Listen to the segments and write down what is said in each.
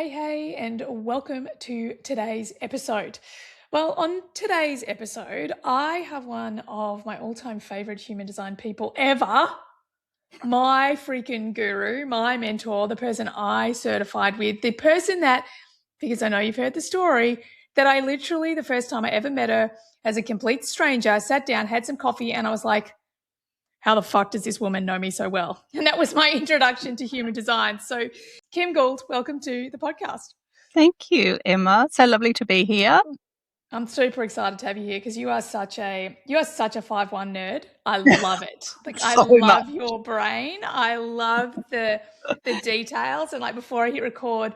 Hey, and welcome to today's episode. Well, on today's episode, I have one of my all time favorite human design people ever, my freaking guru, my mentor, the person I certified with, the person that, because I know you've heard the story, that I literally, the first time I ever met her as a complete stranger, sat down, had some coffee, and I was like, how the fuck does this woman know me so well? And that was my introduction to human design. So, Kim Gould, welcome to the podcast. Thank you, Emma. So lovely to be here. I'm super excited to have you here because you are such a 5-1 nerd. I love it. Like I So much. love your brain. I love the details. And like before I hit record,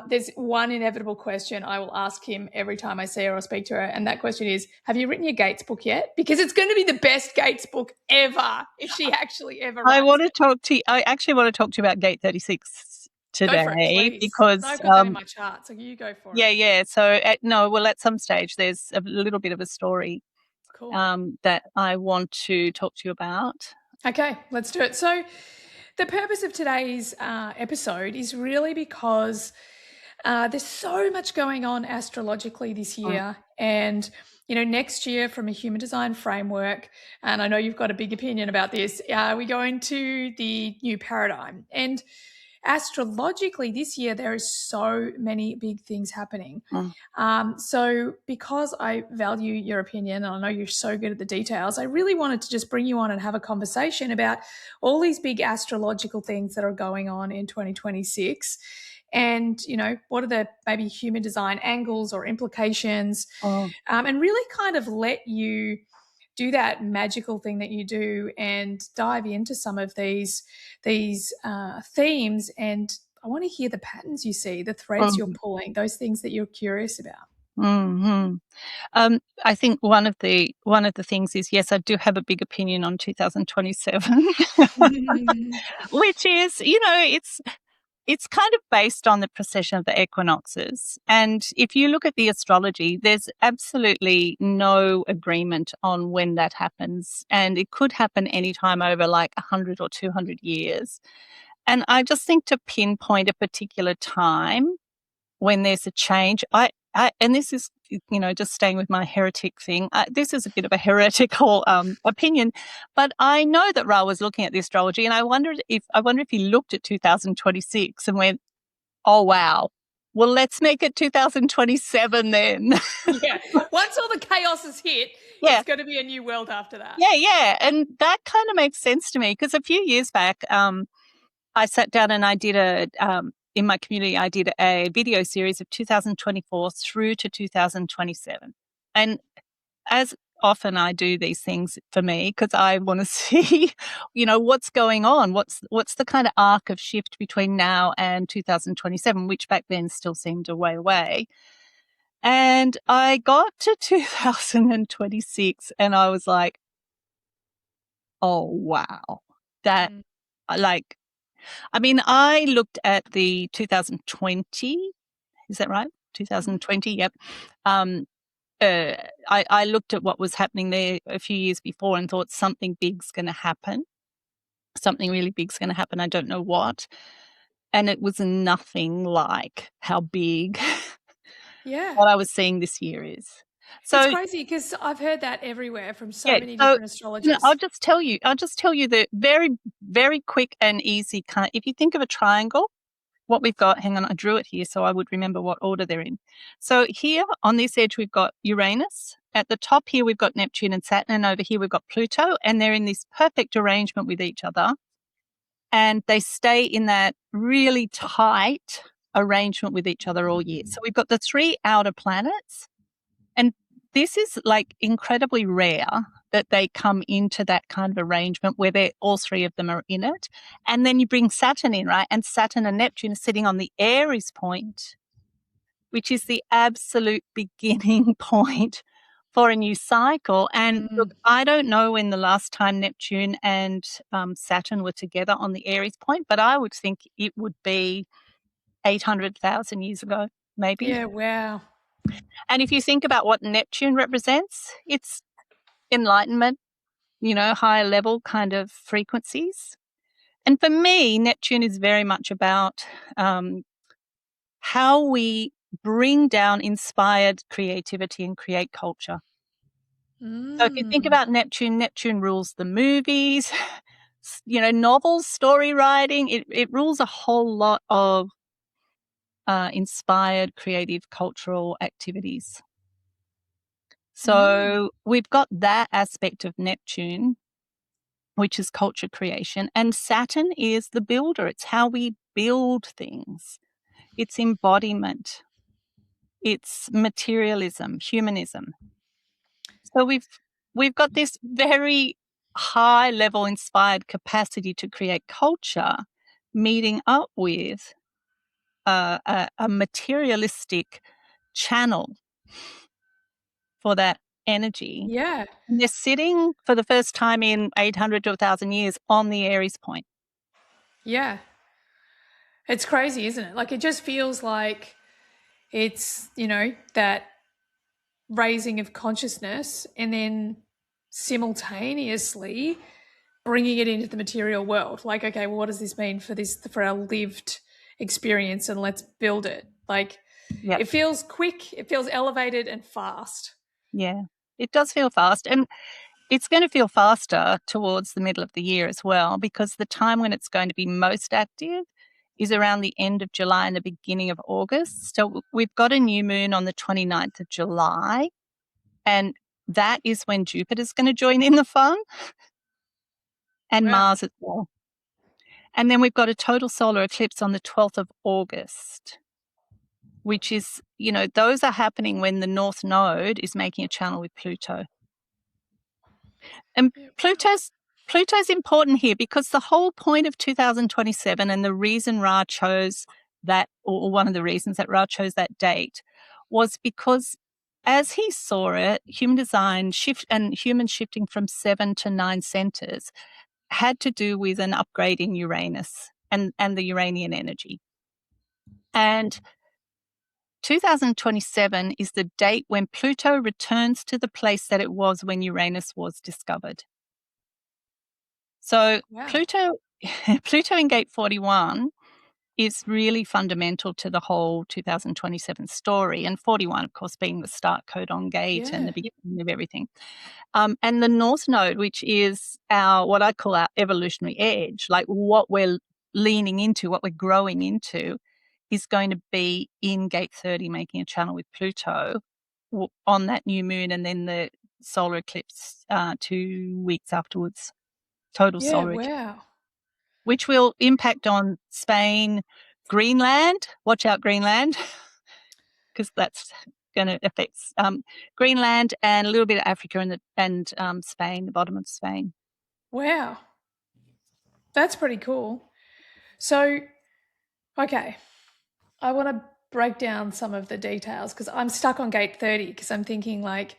there's one inevitable question I will ask him every time I see her or speak to her, and that question is, "Have you written your Gates book yet?" Because it's going to be the best Gates book ever if she actually ever I writes want to it. talk to you. I actually want to talk to you about Gate 36 Go for it, today please. because, I've got that in my chart, so you go for it. yeah. So, at some stage, there's a little bit of a story Cool. that I want to talk to you about. Okay, let's do it. So, the purpose of today's episode is really because there's so much going on astrologically this Mm. year. And, next year from a human design framework, and I know you've got a big opinion about this, we go into the new paradigm. And astrologically this year, there is so many big things happening. Mm. So because I value your opinion and I know you're so good at the details, I really wanted to just bring you on and have a conversation about all these big astrological things that are going on in 2026. And, what are the maybe human design angles or implications, Mm. and really kind of let you do that magical thing that you do and dive into some of these themes. And I want to hear the patterns you see, the threads you're Mm. pulling, those things that you're curious about. Mhm. I think one of the things is, yes, I do have a big opinion on 2027, which is, it's kind of based on the precession of the equinoxes. And if you look at the astrology, there's absolutely no agreement on when that happens. And it could happen anytime over like 100 or 200 years. And I just think to pinpoint a particular time when there's a change, and this is, just staying with my heretic thing, this is a bit of a heretical opinion, but I know that Ra was looking at the astrology, and I wonder if he looked at 2026 and went, "Oh wow, well let's make it 2027 then." Yeah. Once all the chaos is hit, Yeah, it's going to be a new world after that. yeah, and that kind of makes sense to me because a few years back, I sat down and I did in my community, I did a video series of 2024 through to 2027. And as often I do these things for me because I want to see, what's going on. What's the kind of arc of shift between now and 2027, which back then still seemed a way away. And I got to 2026 and I was like, oh, wow. That, Mm. like, I mean, I looked at the 2020, is that right? Mhm. 2020, yep. Um, uh, I looked at what was happening there a few years before and thought something big's going to happen. Something really big's going to happen. I don't know what. And it was nothing like how big Yeah. what I was seeing this year is. It's So, crazy because I've heard that everywhere from so yeah, many so different I'll astrologers. just tell you the very, very quick and easy kind. If you think of a triangle, what we've got, hang on, I drew it here so I would remember what order they're in. So here on this edge, we've got Uranus. At the top here, we've got Neptune and Saturn. And over here, we've got Pluto. And they're in this perfect arrangement with each other. And they stay in that really tight arrangement with each other all year. So we've got the three outer planets. And this is like incredibly rare that they come into that kind of arrangement where all three of them are in it. And then you bring Saturn in, right? And Saturn and Neptune are sitting on the Aries point, which is the absolute beginning point for a new cycle. And look, Mm. I don't know when the last time Neptune and Saturn were together on the Aries point, but I would think it would be 800,000 years ago, maybe. Yeah, wow. And if you think about what Neptune represents, it's enlightenment, higher level kind of frequencies. And for me, Neptune is very much about how we bring down inspired creativity and create culture. So if you think Mm. about Neptune, Neptune rules the movies, novels, story writing. It rules a whole lot of inspired, creative, cultural activities. Mm. So we've got that aspect of Neptune, which is culture creation, and Saturn is the builder. It's how we build things. It's embodiment. It's materialism, humanism. So we've got this very high level inspired capacity to create culture meeting up with a materialistic channel for that energy. Yeah. And they're sitting for the first time in 800 to 1,000 years on the Aries point. Yeah. It's crazy, isn't it? Like, it just feels like it's, that raising of consciousness and then simultaneously bringing it into the material world. Like, okay, well, what does this mean for our lived experience, and let's build it. Like, Yep. it feels quick, it feels elevated and fast. Yeah. It does feel fast. And it's going to feel faster towards the middle of the year as well, because the time when it's going to be most active is around the end of July and the beginning of August. So we've got a new moon on the 29th of July, and that is when Jupiter's going to join in the fun, and Wow. Mars as well. And then we've got a total solar eclipse on the 12th of August, which is, those are happening when the North Node is making a channel with Pluto. And Yep. Pluto's important here because the whole point of 2027 and the reason Ra chose that, or one of the reasons that Ra chose that date, was because as he saw it, human design shift and humans shifting from 7 to 9 centers had to do with an upgrade in Uranus and the Uranian energy. And 2027 is the date when Pluto returns to the place that it was when Uranus was discovered. So Wow. Pluto, Pluto in gate 41 is really fundamental to the whole 2027 story. And 41, of course, being the start codon gate and the Yeah. beginning of everything. And the North Node, which is what I call our evolutionary edge, like what we're leaning into, what we're growing into, is going to be in gate 30, making a channel with Pluto on that new moon, and then the solar eclipse 2 weeks afterwards. Total Yeah. solar eclipse, Wow. which will impact on Spain, Greenland. Watch out, Greenland, because that's going to affect Greenland and a little bit of Africa and Spain, the bottom of Spain. Wow. That's pretty cool. So, okay, I want to break down some of the details because I'm stuck on gate 30 because I'm thinking, like,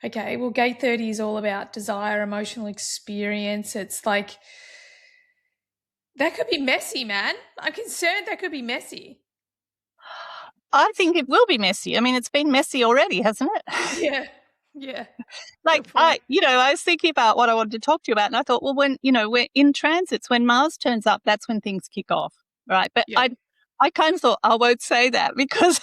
okay, well, gate 30 is all about desire, emotional experience. It's like, that could be messy, man. I'm concerned that could be messy. I think it will be messy. I mean, it's been messy already, hasn't it? Yeah. Yeah. Like Good point. I was thinking about what I wanted to talk to you about, and I thought, well, when we're in transits, when Mars turns up, that's when things kick off, right? But Yeah. I kind of thought I won't say that because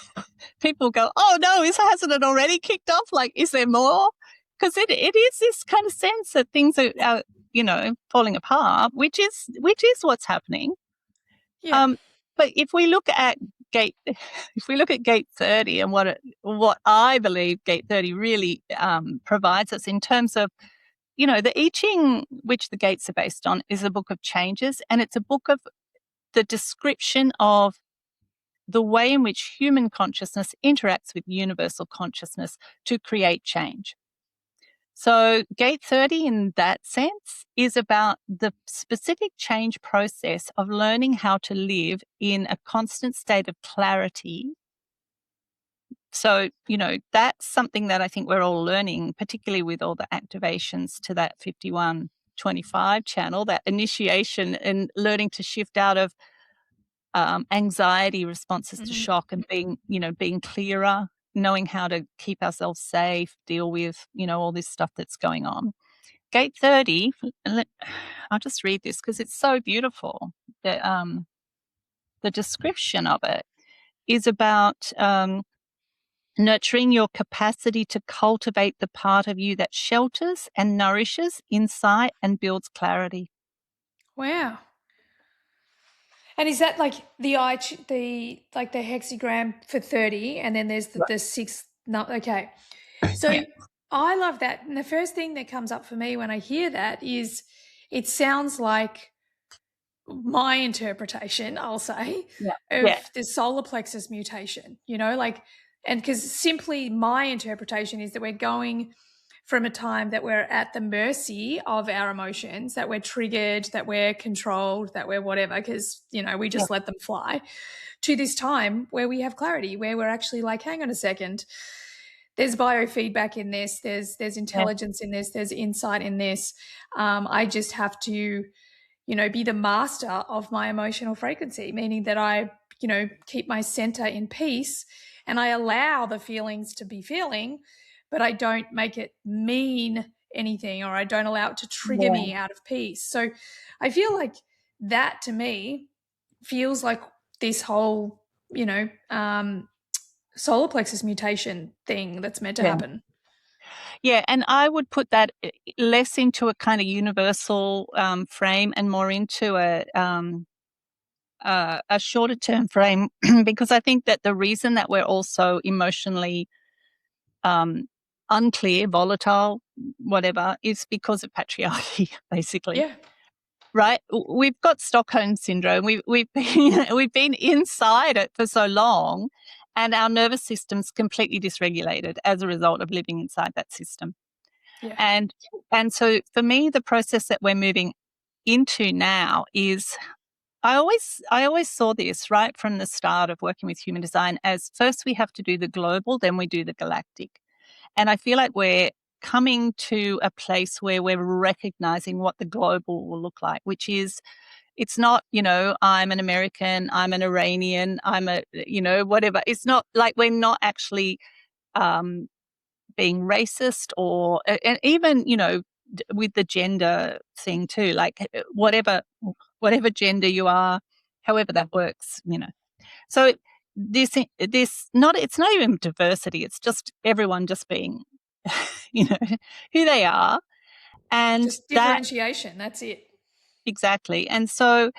people go, oh no, hasn't it already kicked off? Like, is there more? Because it is this kind of sense that things are falling apart, which is what's happening. Yeah. But if we look at gate, if we look at gate 30 and what I believe gate 30 really provides us in terms of, the I Ching, which the gates are based on, is a book of changes, and it's a book of the description of the way in which human consciousness interacts with universal consciousness to create change. So, gate 30, in that sense, is about the specific change process of learning how to live in a constant state of clarity. So, that's something that I think we're all learning, particularly with all the activations to that 5125 channel, that initiation and learning to shift out of anxiety responses to Mhm. shock and being clearer, knowing how to keep ourselves safe, deal with, all this stuff that's going on. Gate 30, I'll just read this because it's so beautiful. The description of it is about nurturing your capacity to cultivate the part of you that shelters and nourishes insight and builds clarity. Wow. And is that like the the like the hexagram for 30, and then there's the six? No, okay. Yeah. So I love that. And the first thing that comes up for me when I hear that is it sounds like my interpretation, I'll say, Yeah. of Yeah. the solar plexus mutation, like, and because simply my interpretation is that we're going from a time that we're at the mercy of our emotions, that we're triggered, that we're controlled, that we're whatever, because, we Yeah. just let them fly, to this time where we have clarity, where we're actually like, hang on a second, there's biofeedback in this, there's Yeah. intelligence in this, there's insight in this. I just have to be the master of my emotional frequency, meaning that I, keep my center in peace and I allow the feelings to be feeling, but I don't make it mean anything, or I don't allow it to trigger Yeah. me out of peace. So I feel like that to me feels like this whole, solar plexus mutation thing that's meant to Yeah. happen. Yeah, and I would put that less into a kind of universal frame and more into a shorter term frame, because I think that the reason that we're also emotionally um, unclear, volatile, whatever, is because of patriarchy, basically. Yeah. Right? We've got Stockholm syndrome. We've been we've been inside it for so long, and our nervous system's completely dysregulated as a result of living inside that system. Yeah. And so for me, the process that we're moving into now is I always saw this right from the start of working with human design as first we have to do the global, then we do the galactic. And I feel like we're coming to a place where we're recognizing what the global will look like, which is it's not, I'm an American, I'm an Iranian, I'm a, whatever. It's not like we're not actually um, being racist or and even with the gender thing too, like whatever gender you are, however that works, so this not it's not even diversity, it's just everyone just being you know who they are, and Just that differentiation. That's it. exactly. And so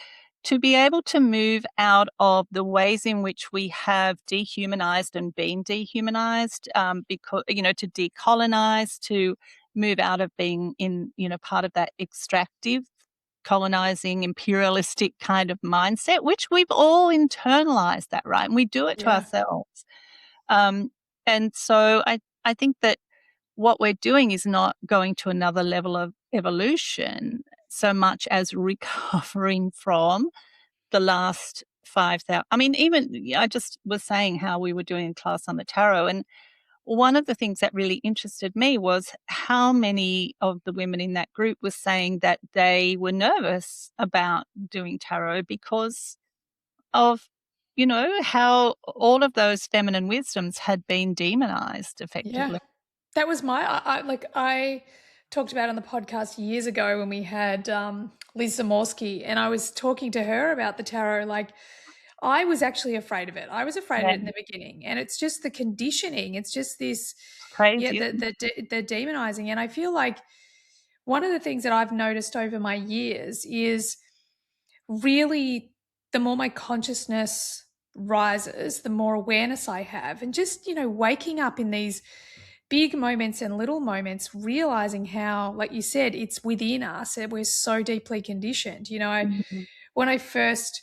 to be able to move out of the ways in which we have dehumanized and been dehumanized, because, to decolonize, to move out of being in, part of that extractive, colonizing, imperialistic kind of mindset, which we've all internalized that, right? And we do it to Yeah. ourselves. Um, and so I think that what we're doing is not going to another level of evolution so much as recovering from the last 5,000. I mean, even I just was saying how we were doing a class on the tarot. And one of the things that really interested me was how many of the women in that group were saying that they were nervous about doing tarot because of, how all of those feminine wisdoms had been demonized Yeah. effectively. That was I talked about on the podcast years ago when we had Liz Zamorsky, and I was talking to her about the tarot. Like, I was actually afraid of it. I was afraid of Yeah, it in the beginning, and it's just the conditioning. It's just this, it's yeah, crazy, the isn't it? the demonizing. And I feel like one of the things that I've noticed over my years is really the more my consciousness rises, the more awareness I have, and just waking up in these big moments and little moments, realizing how, like you said, it's within us and we're so deeply conditioned. Mhm. When I first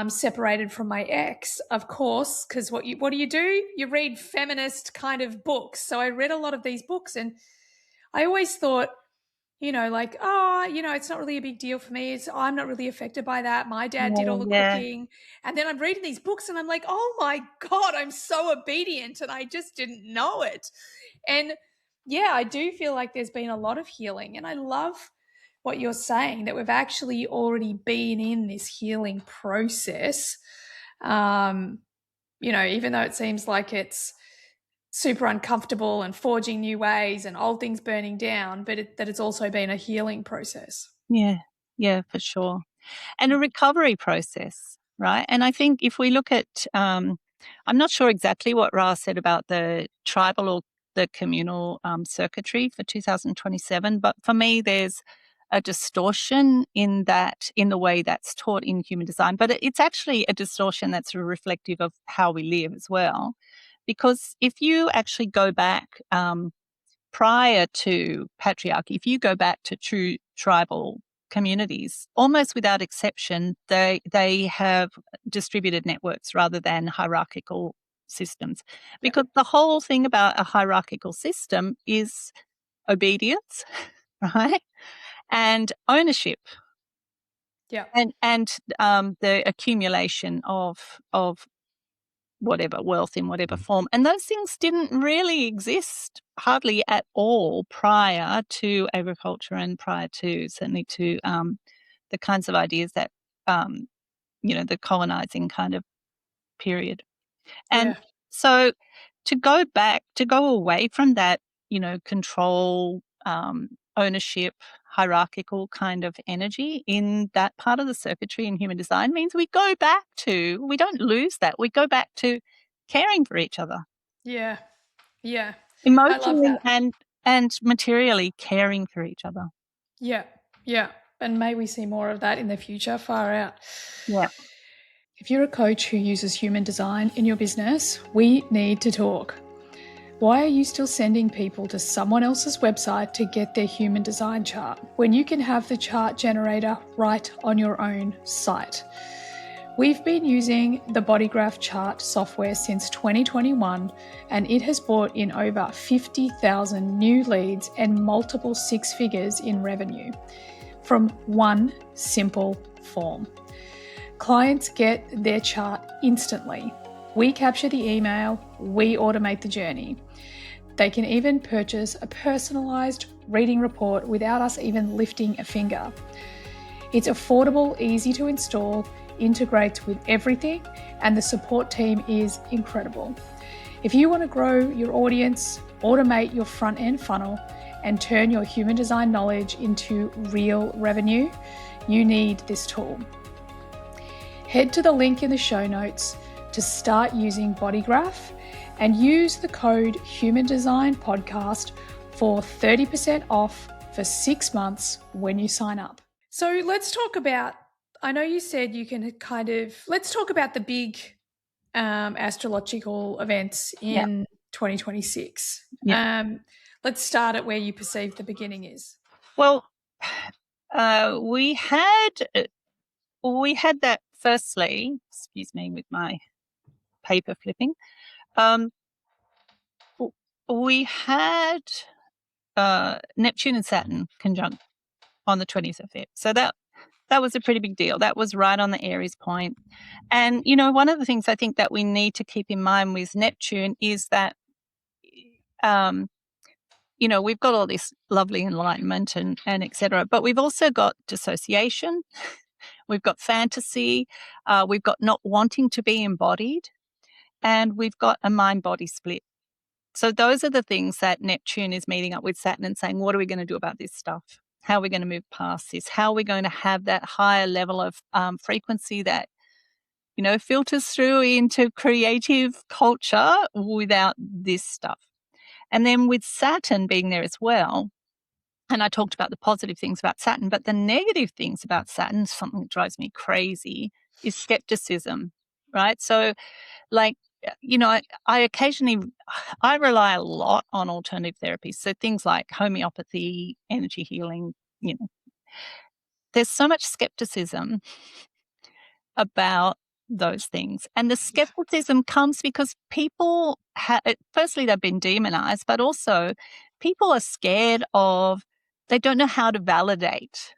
separated from my ex, of course, because what do? You read feminist kind of books. So I read a lot of these books, and I always thought, like, oh, it's not really a big deal for me. I'm not really affected by that. My dad did all Yeah, the yeah, cooking. And then I'm reading these books and I'm like, oh my God, I'm so obedient. And I just didn't know it. And yeah, I do feel like there's been a lot of healing. And I love what you're saying, that we've actually already been in this healing process. Um, even though it seems like it's super uncomfortable and forging new ways and old things burning down, but that it's also been a healing process. yeah, yeah, for sure. And a recovery process. right? And I think if we look at, I'm not sure exactly what Ra said about the tribal or the communal circuitry for 2027, but for me, there's a distortion in that, in the way that's taught in human design. But it's actually a distortion that's reflective of how we live as well. Because if you actually go back prior to patriarchy, if you go back to true tribal communities, almost without exception, they have distributed networks rather than hierarchical systems. Yeah. Because the whole thing about a hierarchical system is obedience, right? And ownership, Yeah. and the accumulation of whatever wealth in whatever form. And those things didn't really exist hardly at all prior to agriculture and prior to certainly to the kinds of ideas that, the colonizing kind of period. And Yeah. so to go back, to go away from that, control, ownership, hierarchical kind of energy in that part of the circuitry in human design means we don't lose that. We go back to caring for each other, Yeah. Yeah. I love emotionally that. and materially caring for each other. Yeah. Yeah. And may we see more of that in the future, far out. Yeah. If you're a coach who uses human design in your business, we need to talk. Why are you still sending people to someone else's website to get their human design chart when you can have the chart generator right on your own site? We've been using the Bodygraph chart software since 2021, and it has brought in over 50,000 new leads and multiple six figures in revenue from one simple form. Clients get their chart instantly. We capture the email, we automate the journey. They can even purchase a personalised reading report without us even lifting a finger. It's affordable, easy to install, integrates with everything, and the support team is incredible. If you want to grow your audience, automate your front-end funnel, and turn your human design knowledge into real revenue, you need this tool. Head to the link in the show notes to start using Bodygraph and use the code HumanDesignPodcast for 30% off for 6 months when you sign up. So let's talk about, I know you said you can let's talk about the big astrological events in 2026. Yeah. Let's start at where you perceive the beginning is. Well, we had that firstly, excuse me with my paper flipping. We had Neptune and Saturn conjunct on the 20th of Feb. So that was a pretty big deal. That was right on the Aries point. And, one of the things I think that we need to keep in mind with Neptune is that, we've got all this lovely enlightenment and et cetera, but we've also got dissociation. We've got fantasy. We've got not wanting to be embodied. And we've got a mind-body split. So those are the things that Neptune is meeting up with Saturn and saying, what are we going to do about this stuff? How are we going to move past this? How are we going to have that higher level of frequency that, filters through into creative culture without this stuff? And then with Saturn being there as well, and I talked about the positive things about Saturn, but the negative things about Saturn, something that drives me crazy, is skepticism, right? So like, I occasionally, I rely a lot on alternative therapies. So things like homeopathy, energy healing, there's so much skepticism about those things. And the skepticism comes because people firstly, they've been demonized, but also people are scared of, they don't know how to validate,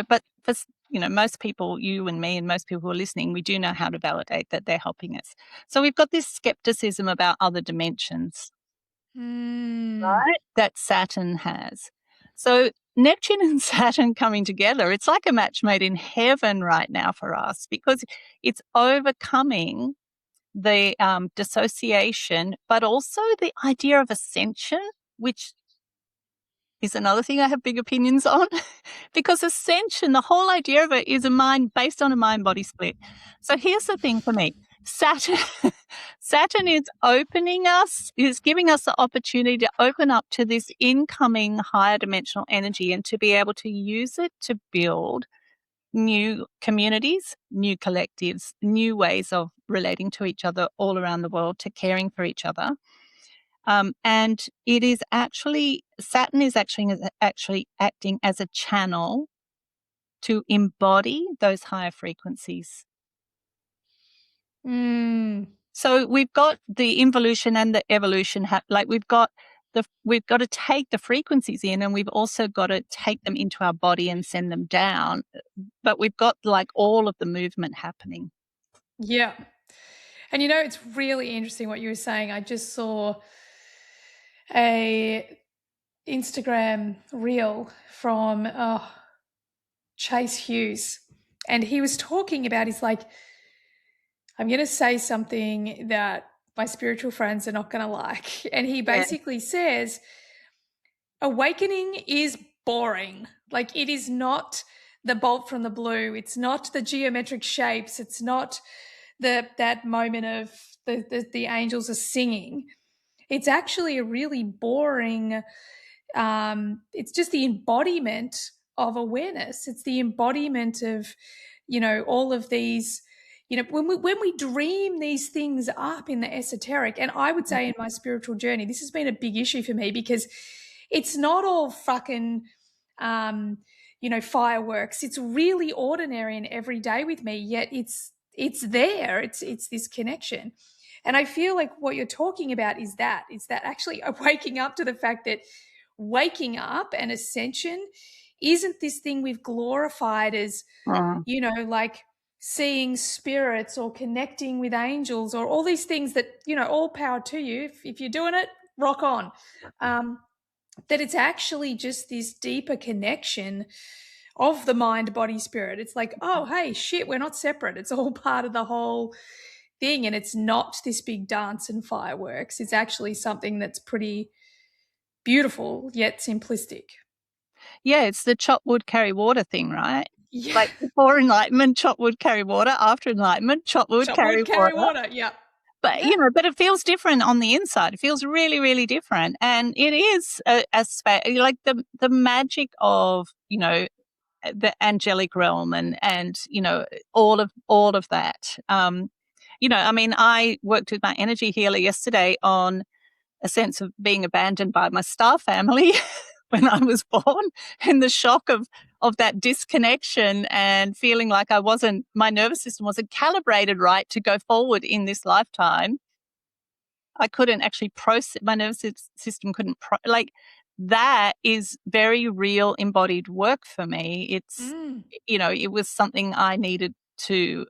but for, most people, you and me and most people who are listening, we do know how to validate that they're helping us. So we've got this skepticism about other dimensions, right, that Saturn has. So Neptune and Saturn coming together, it's like a match made in heaven right now for us, because it's overcoming the dissociation, but also the idea of ascension, which is another thing I have big opinions on. Because ascension, the whole idea of it is a mind based on a mind-body split. So here's the thing for me. Saturn, Saturn is is giving us the opportunity to open up to this incoming higher dimensional energy and to be able to use it to build new communities, new collectives, new ways of relating to each other all around the world, to caring for each other. And it is actually, Saturn is actually acting as a channel to embody those higher frequencies. So we've got the involution and the evolution, we've got to take the frequencies in, and we've also got to take them into our body and send them down. But we've got like all of the movement happening. Yeah. And you know, it's really interesting what you were saying. I just saw a Instagram reel from Chase Hughes, and he was talking about, he's like, I'm going to say something that my spiritual friends are not going to like. And he basically says, awakening is boring. Like, it is not the bolt from the blue. It's not the geometric shapes. It's not that moment of the angels are singing. It's actually a really boring, it's just the embodiment of awareness. It's the embodiment of, you know, all of these, you know, when we dream these things up in the esoteric. And I would say in my spiritual journey, this has been a big issue for me, because it's not all fucking, you know, fireworks. It's really ordinary and everyday with me, yet it's there. It's this connection. And I feel like what you're talking about is that actually waking up to the fact that waking up and ascension isn't this thing we've glorified as, you know, like seeing spirits or connecting with angels or all these things that, you know, all power to you. If you're doing it, rock on. That it's actually just this deeper connection of the mind, body, spirit. It's like, oh, hey, shit, we're not separate. It's all part of the whole thing. And it's not this big dance and fireworks. It's actually something that's pretty beautiful yet simplistic. Yeah, it's the chop wood, carry water thing, right? Yeah. Like before enlightenment, chop wood, carry water. After enlightenment, chop wood, carry water. Yeah. But, yeah. you know, but it feels different on the inside. It feels really, really different. And it is like the magic of, you know, the angelic realm and, you know, all of that. You know, I mean, I worked with my energy healer yesterday on a sense of being abandoned by my star family when I was born, and the shock of that disconnection and feeling like my nervous system wasn't calibrated right to go forward in this lifetime. I couldn't actually process, my nervous system couldn't, like, that is very real embodied work for me. It's, you know, it was something I needed to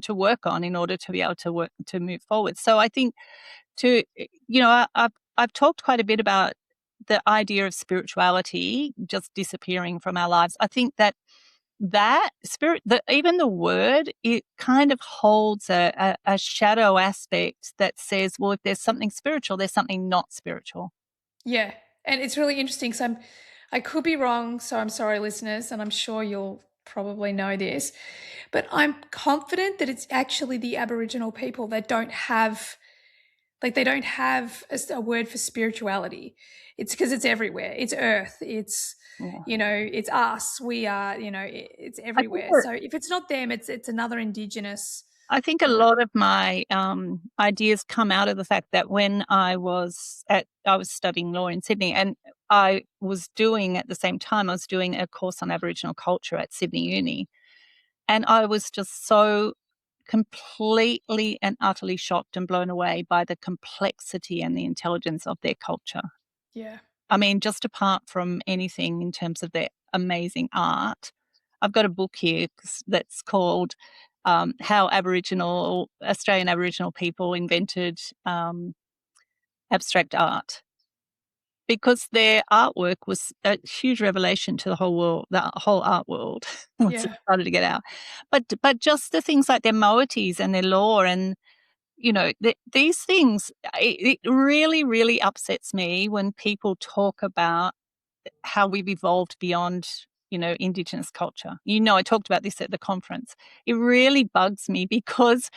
work on in order to be able to move forward. So I think you know, I've talked quite a bit about the idea of spirituality just disappearing from our lives. I think that spirit, even the word, it kind of holds a shadow aspect that says, well, if there's something spiritual, there's something not spiritual. Yeah. And it's really interesting because I could be wrong, so I'm sorry, listeners, and I'm sure you'll probably know this, but I'm confident that it's actually the Aboriginal people that don't have a word for spirituality. It's because it's everywhere. It's earth. It's, you know, it's us. We are, you know, it's everywhere. So if it's not them, it's another Indigenous. I think a lot of my ideas come out of the fact that when I was studying law in Sydney, and I was doing, at the same time, I was doing a course on Aboriginal culture at Sydney Uni. And I was just so completely and utterly shocked and blown away by the complexity and the intelligence of their culture. Yeah. I mean, just apart from anything in terms of their amazing art, I've got a book here that's called How Australian Aboriginal People Invented Abstract Art, because their artwork was a huge revelation to the whole world, the whole art world, once it started to get out. But just the things like their moieties and their law, and, you know, these things, it really, really upsets me when people talk about how we've evolved beyond, Indigenous culture. I talked about this at the conference. It really bugs me because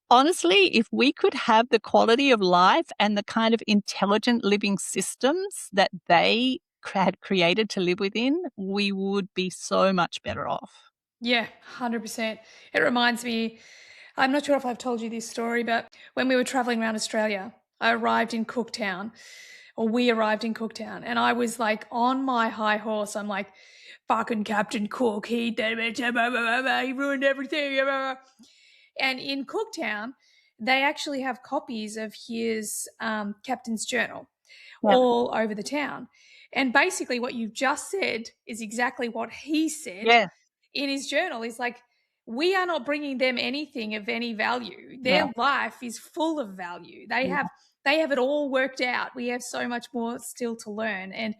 honestly, if we could have the quality of life and the kind of intelligent living systems that they had created to live within, we would be so much better off. Yeah, 100%. It reminds me, I'm not sure if I've told you this story, but when we were traveling around Australia, I arrived in Cooktown, or we arrived in Cooktown, and I was like on my high horse. I'm like, fucking Captain Cook, he ruined everything. And in Cooktown, they actually have copies of his captain's journal Yeah. all over the town. And basically, what you've just said is exactly what he said Yeah. in his journal. He's like, we are not bringing them anything of any value. Yeah. Their life is full of value. They Yeah. have it all worked out. We have so much more still to learn. And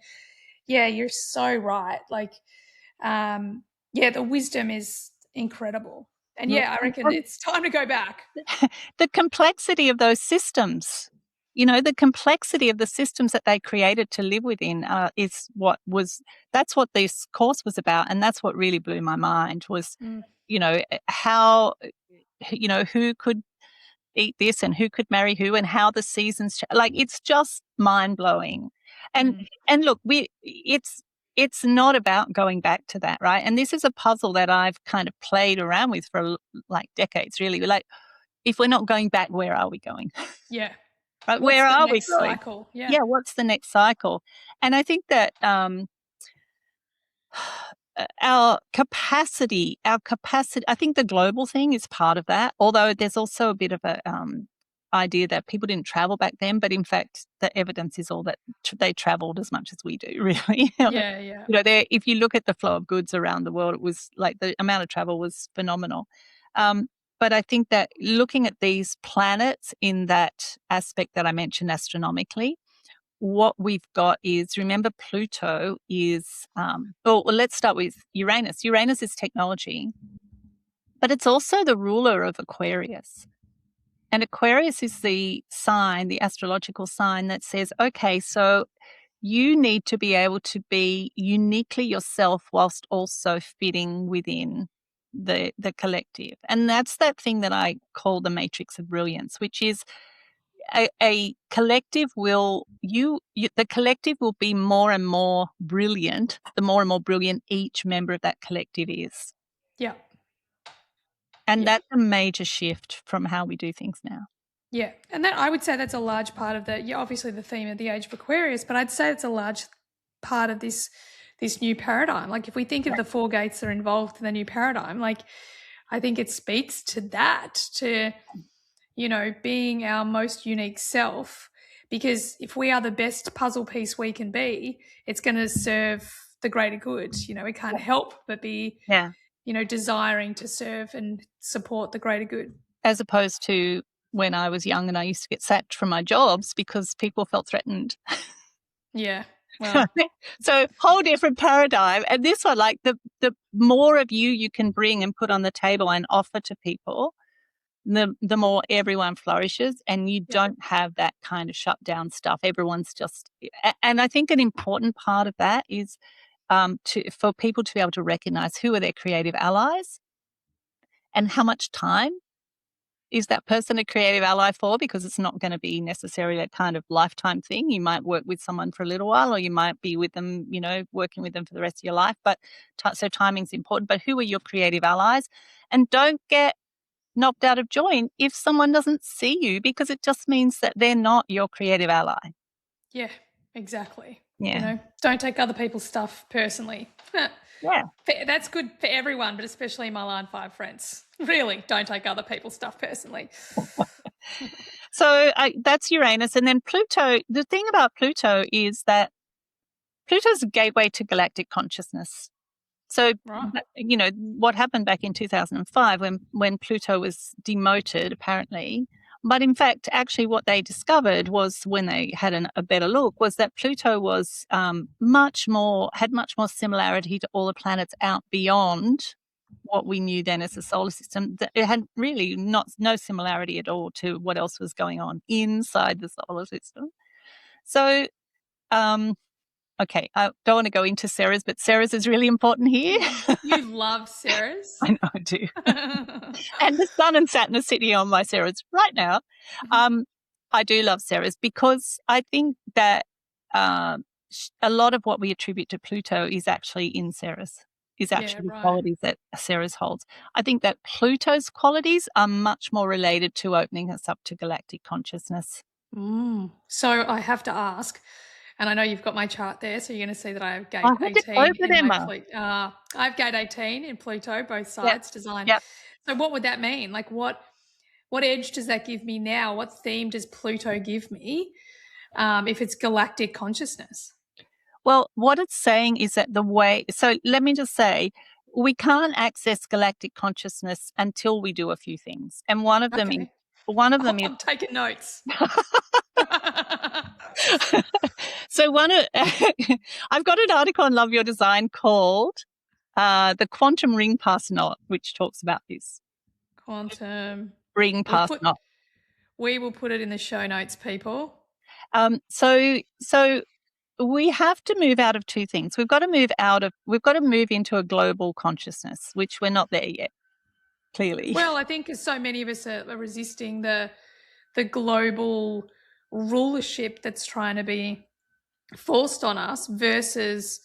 yeah, you're so right. Like, yeah, the wisdom is incredible. And yeah, I reckon it's time to go back. The complexity of those systems, the complexity of the systems that they created to live within is that's what this course was about. And that's what really blew my mind was, Mm, how, who could eat this and who could marry who and how the seasons, like, it's just mind blowing. And, mm, and look, it's not about going back to that, right? And this is a puzzle that I've kind of played around with for like decades, really. Like, if we're not going back, where are we going? yeah. Right? What's Where the are we next going? cycle? Yeah. Yeah, what's the next cycle? And I think that our capacity, I think the global thing is part of that, although there's also a bit of a idea that people didn't travel back then, but in fact, the evidence is all that they traveled as much as we do, really. Yeah, yeah. If you look at the flow of goods around the world, it was like the amount of travel was phenomenal. Um, but I think that looking at these planets in that aspect that I mentioned astronomically, what we've got is, remember, Pluto is, well, let's start with Uranus. Uranus is technology, but it's also the ruler of Aquarius. And Aquarius is the sign, the astrological sign that says, okay, so you need to be able to be uniquely yourself whilst also fitting within the collective. And that's that thing that I call the matrix of brilliance, which is a collective the collective will be more and more brilliant the more and more brilliant each member of that collective is. Yeah. And Yeah. that's a major shift from how we do things now. Yeah. And that, I would say that's a large part of obviously the theme of the age of Aquarius, but I'd say it's a large part of this new paradigm. Like, if we think of the four gates that are involved in the new paradigm, like, I think it speaks to that, to, being our most unique self. Because if we are the best puzzle piece we can be, it's going to serve the greater good. We can't help but be, Yeah. desiring to serve and support the greater good. As opposed to when I was young and I used to get sacked from my jobs because people felt threatened. Yeah. Well, So whole different paradigm. And this one, like, the more of you can bring and put on the table and offer to people, the more everyone flourishes, and you don't have that kind of shut down stuff. Everyone's just, and I think an important part of that is for people to be able to recognize who are their creative allies and how much time is that person a creative ally for, because it's not going to be necessarily a kind of lifetime thing. You might work with someone for a little while, or you might be with them, working with them for the rest of your life. But so timing's important. But who are your creative allies? And don't get knocked out of joint if someone doesn't see you, because it just means that they're not your creative ally. yeah, exactly. Yeah. Don't take other people's stuff personally. Yeah. That's good for everyone, but especially my Line 5 friends. Really, don't take other people's stuff personally. So that's Uranus. And then Pluto, the thing about Pluto is that Pluto's a gateway to galactic consciousness. So, Right. What happened back in 2005 when Pluto was demoted, apparently, but in fact, actually what they discovered was, when they had a better look, was that Pluto was had much more similarity to all the planets out beyond what we knew then as the solar system. It had really no similarity at all to what else was going on inside the solar system. So, okay, I don't want to go into Sarah's, but Sarah's is really important here. You love Sarah's. I know I do. And the Sun and Saturn are sitting on my Sarah's right now. I do love Sarah's because I think that a lot of what we attribute to Pluto is actually in Sarah's, is Yeah, actually right. qualities that Sarah's holds. I think that Pluto's qualities are much more related to opening us up to galactic consciousness. So I have to ask, and I know you've got my chart there, so you're going to see that I have I gate had it 18 over in there, my Ma. Pluto. I have gate 18 in Pluto, both Yep, sides design. yep. So what would that mean? Like what edge does that give me now? What theme does Pluto give me if it's galactic consciousness? Well, what it's saying is that the way, so let me just say, we can't access galactic consciousness until we do a few things. And Okay. one of Oh, them is, I'm taking notes. so one of, I've got an article on Love Your Design called The Quantum Ring Pass Knot, which talks about this. Quantum. Ring We'll pass put knot. we will put it in the show notes, people. So we have to move out of two things. We've got to move into a global consciousness, which we're not there yet, clearly. Well, I think so many of us are resisting the global rulership that's trying to be forced on us versus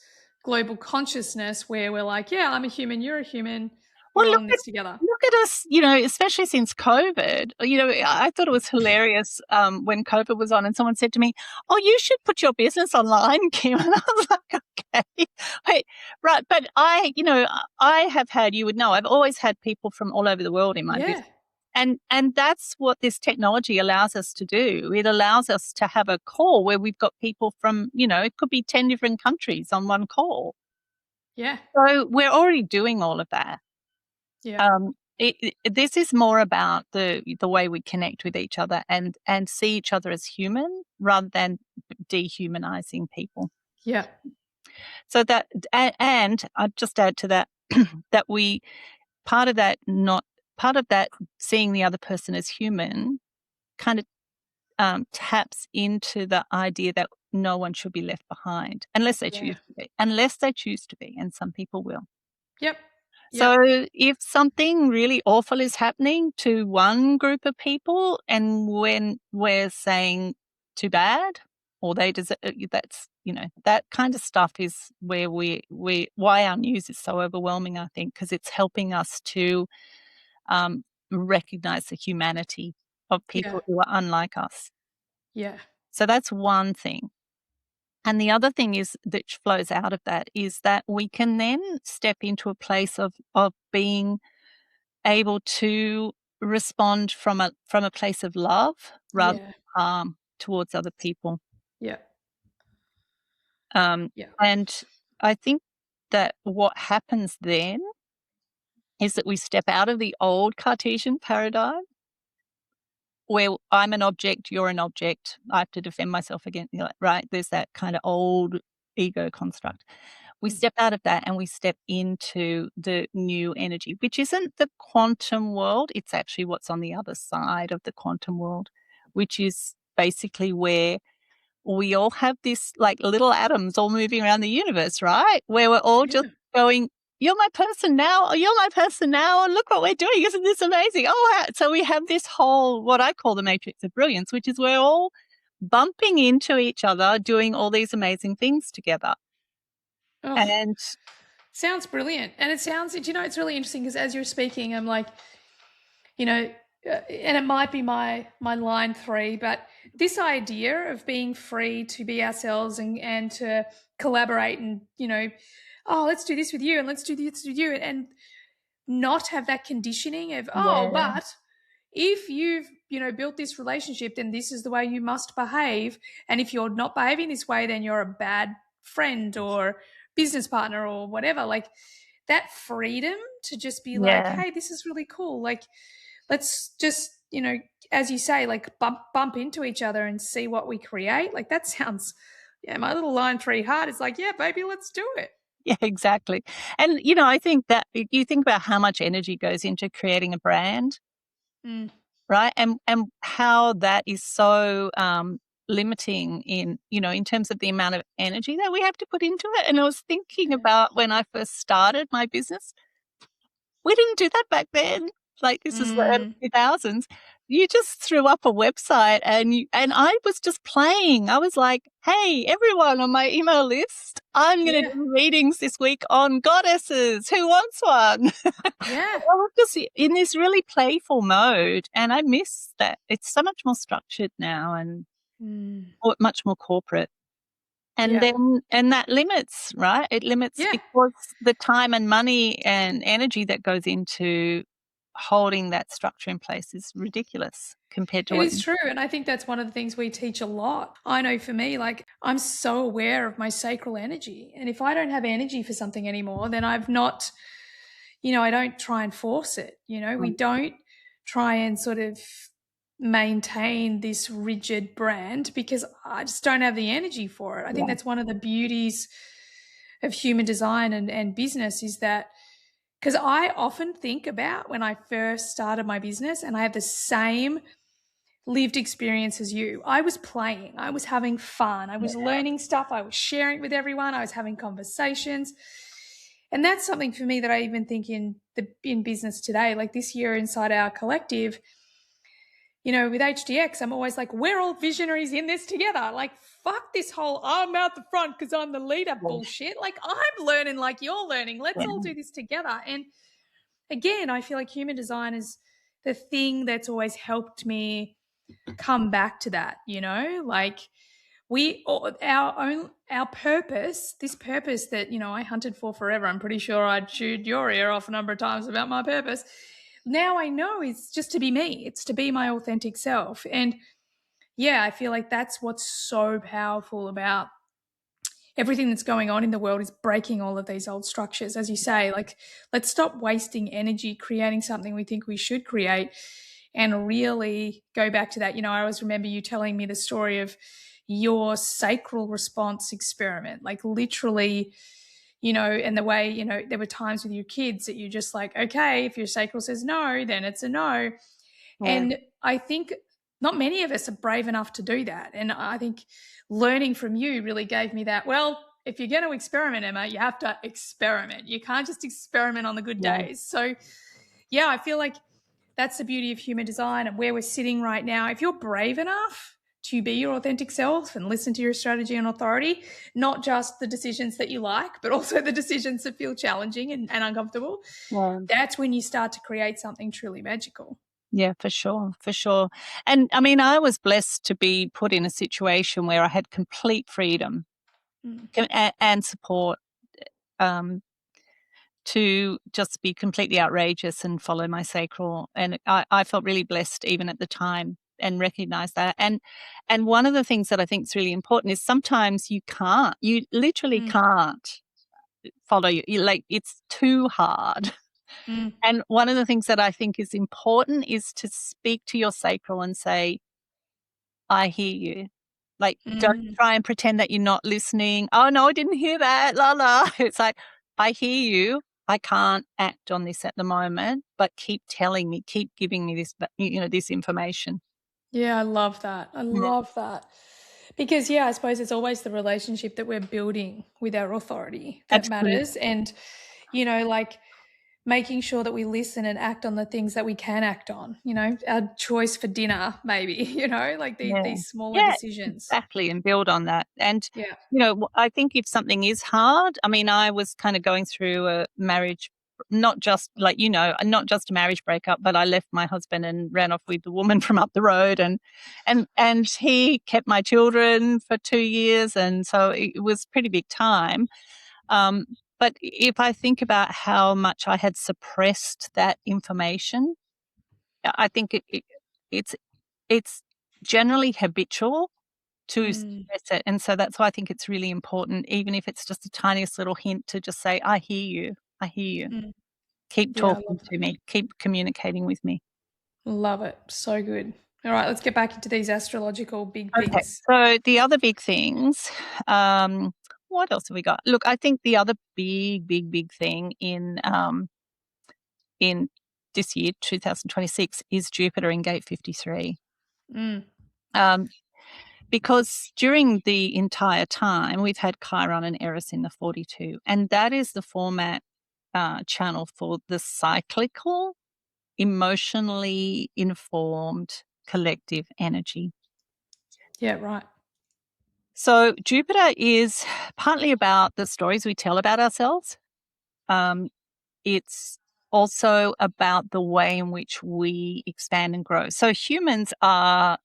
global consciousness where we're like, yeah, I'm a human, you're a human, Well, we're all in this together. look at us, especially since COVID. I thought it was hilarious when COVID was on and someone said to me, "Oh, you should put your business online, Kim." And I was like, "Okay." Wait, right. But I have had, you would know, I've always had people from all over the world in my business. Yeah, And that's what this technology allows us to do. It allows us to have a call where we've got people from, it could be 10 different countries on one call. yeah, So we're already doing all of that. yeah, This is more about the way we connect with each other and see each other as human rather than dehumanizing people. yeah, So and I'd just add to that that we part of that not part of that seeing the other person as human kind of taps into the idea that no one should be left behind unless they yeah. choose to be, and some people will. Yep, yep, So if something really awful is happening to one group of people and when we're saying too bad or they deserve, that kind of stuff is where why our news is so overwhelming, I think, because it's helping us to um, recognize the humanity of yeah, people who are unlike us. yeah, So that's one thing. And the other thing is that flows out of that is that we can then step into a place of being able to respond from a place of love rather yeah, than harm towards other people. yeah, Um, yeah, and I think that what happens then is that we step out of the old Cartesian paradigm where I'm an object, you're an object. I have to defend myself against, right? There's that kind of old ego construct. We mm, step out of that and we step into the new energy, which isn't the quantum world. It's actually what's on the other side of the quantum world, which is basically where we all have this like little atoms all moving around the universe, right? Where we're all just yeah. going, you're my person now, or you're my person now, and look what we're doing. Isn't this amazing? So we have this whole, what I call the matrix of brilliance, which is we're all bumping into each other, doing all these amazing things together. Oh, And sounds brilliant. And it sounds, it's really interesting because as you're speaking, I'm like, and it might be my line 3, but this idea of being free to be ourselves and to collaborate and oh, let's do this with you and let's do this with you and not have that conditioning of, oh, yeah, but if you've built this relationship, then this is the way you must behave, and if you're not behaving this way, then you're a bad friend or business partner or whatever. Like that freedom to just be like, yeah. hey, this is really cool, like let's just as you say, like bump into each other and see what we create. Like that sounds, yeah, my little line 3 heart is like, yeah, baby, let's do it. Yeah, exactly. And, I think that you think about how much energy goes into creating a brand, Mm, right? And how that is so limiting in, in terms of the amount of energy that we have to put into it. And I was thinking about when I first started my business, we didn't do that back then. Like, this is the early Mm, 2000s. You just threw up a website and I was just playing. I was like, "Hey, everyone on my email list, I'm gonna yeah, do readings this week on goddesses. Who wants one?" yeah. I was just in this really playful mode, and I miss that. It's so much more structured now and Mm, much more corporate. And yeah, then that limits, right? It limits yeah. because the time and money and energy that goes into holding that structure in place is ridiculous compared to It what is true. And I think that's one of the things we teach a lot. I know for me, like, I'm so aware of my sacral energy. And if I don't have energy for something anymore, then I've not, I don't try and force it. We Mm, don't try and sort of maintain this rigid brand because I just don't have the energy for it. I think yeah, that's one of the beauties of human design and business is that because I often think about when I first started my business and I have the same lived experience as you. I was playing, I was having fun, I was yeah, learning stuff, I was sharing it with everyone, I was having conversations. And that's something for me that I even think in business today, like this year inside our collective, with HDX, I'm always like, we're all visionaries in this together. Like, fuck this whole I'm out the front because I'm the leader bullshit. Like, I'm learning like you're learning. Let's all yeah, do this together. And again, I feel like human design is the thing that's always helped me come back to that, like our purpose, this purpose that, I hunted for forever. I'm pretty sure I'd chewed your ear off a number of times about my purpose. Now I know it's just to be me. It's to be my authentic self. And yeah, I feel like that's what's so powerful about everything that's going on in the world is breaking all of these old structures. As you say, like, let's stop wasting energy creating something we think we should create and really go back to that. I always remember you telling me the story of your sacral response experiment, like literally, and the way, there were times with your kids that you're just like, okay, if your sacral says no, then it's a no. yeah, And I think not many of us are brave enough to do that. And I think learning from you really gave me that. Well, if you're going to experiment, Emma, you have to experiment. You can't just experiment on the good yeah. days. So, yeah, I feel like that's the beauty of human design and where we're sitting right now. If you're brave enough to be your authentic self and listen to your strategy and authority, not just the decisions that you like, but also the decisions that feel challenging and uncomfortable, Yeah. that's when you start to create something truly magical. Yeah, for sure, for sure. And I mean, I was blessed to be put in a situation where I had complete freedom Mm. and support, um, to just be completely outrageous and follow my sacral. And I felt really blessed even at the time and recognize that. And one of the things that I think is really important is sometimes you literally Mm. can't follow like it's too hard. Mm. And one of the things that I think is important is to speak to your sacral and say, I hear you. Like, don't Mm. try and pretend that you're not listening. Oh, no, I didn't hear that. La la. It's like, I hear you. I can't act on this at the moment, but keep telling me, keep giving me this, this information. Yeah, I love that. I Mm. love that. Because, yeah, I suppose it's always the relationship that we're building with our authority that Absolutely. matters. And, like making sure that we listen and act on the things that we can act on, our choice for dinner, maybe, like Yeah. these smaller Yeah, decisions. exactly, and build on that. And, Yeah. I think if something is hard, I mean, I was kind of going through a marriage, not just like, not just a marriage breakup, but I left my husband and ran off with the woman from up the road, and he kept my children for 2 years, and so it was pretty big time. Um, but if I think about how much I had suppressed that information, I think it's it's generally habitual to Mm. suppress it, and so that's why I think it's really important, even if it's just the tiniest little hint, to just say, "I hear you. I hear you. Mm. Keep Yeah, I talking love that. to me. Keep communicating with me." Love it. So good. All right, let's get back into these astrological big Okay, things. so the other big things, what else have we got? Look, I think the other big, big, big thing in this year, 2026, is Jupiter in gate 53. Mm. Um, because during the entire time we've had Chiron and Eris in the 42, and that is the format channel for the cyclical, emotionally informed collective energy. Yeah, right. So Jupiter is partly about the stories we tell about ourselves. It's also about the way in which we expand and grow. So humans are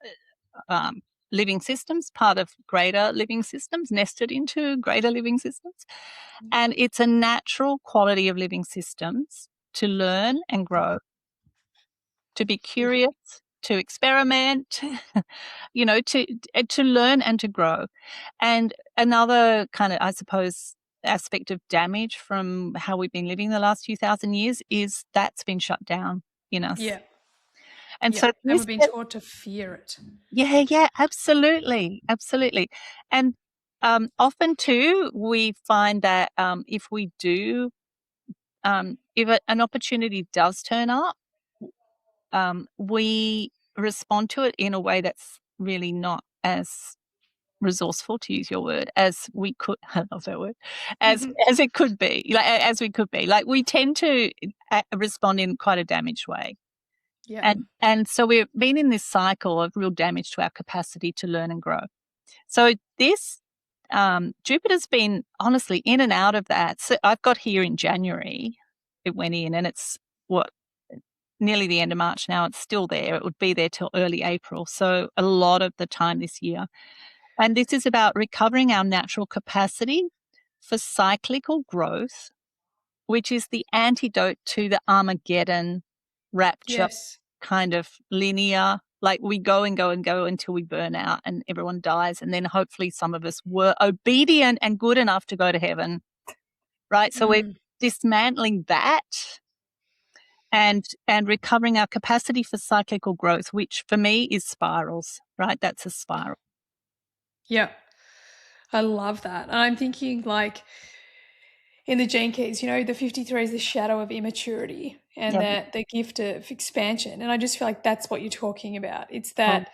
um, living systems, part of greater living systems, nested into greater living systems. And it's a natural quality of living systems to learn and grow, to be curious, to experiment, to learn and to grow. And another kind of, I suppose, aspect of damage from how we've been living the last few thousand years is that's been shut down in us. Yeah. And Yeah. so And this, we've been taught to fear it. yeah, absolutely, absolutely. And often too, we find that if we do, if an opportunity does turn up, we respond to it in a way that's really not as resourceful, to use your word, as we could. I love that word. As it could be, as we could be. Like we tend to respond in quite a damaged way, Yeah. and so we've been in this cycle of real damage to our capacity to learn and grow. So this Jupiter's been honestly in and out of that. So I've got here in January. It went in, and it's what, nearly the end of March now. It's still there. It would be there till early April. So a lot of the time this year. And this is about recovering our natural capacity for cyclical growth, which is the antidote to the Armageddon rapture Yes. kind of linear, like we go and go and go until we burn out and everyone dies. And then hopefully some of us were obedient and good enough to go to heaven, right? So we're dismantling that and recovering our capacity for cyclical growth, which for me is spirals, right? That's a spiral. Yeah. I love that. And I'm thinking like in the gene keys, the 53 is the shadow of immaturity and Yeah. the gift of expansion. And I just feel like that's what you're talking about. It's Mm. that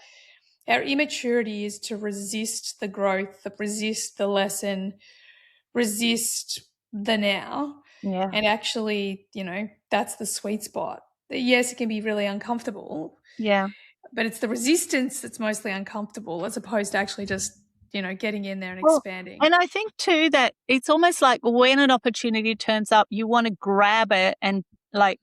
our immaturity is to resist the growth, resist the lesson, resist the now. Yeah. And actually, that's the sweet spot. Yes, it can be really uncomfortable, Yeah. but it's the resistance that's mostly uncomfortable as opposed to actually just, getting in there and Well, expanding. and I think too that it's almost like when an opportunity turns up, you want to grab it and like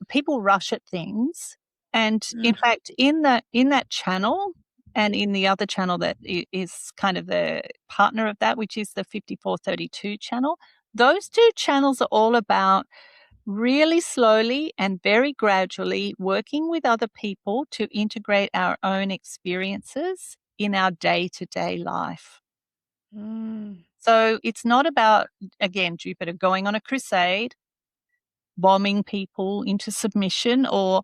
people rush at things. And in Mm. fact, in that channel and in the other channel that is kind of the partner of that, which is the 5432 channel, those two channels are all about really slowly and very gradually working with other people to integrate our own experiences in our day-to-day life. Mm. So it's not about, again, Jupiter going on a crusade, bombing people into submission, or,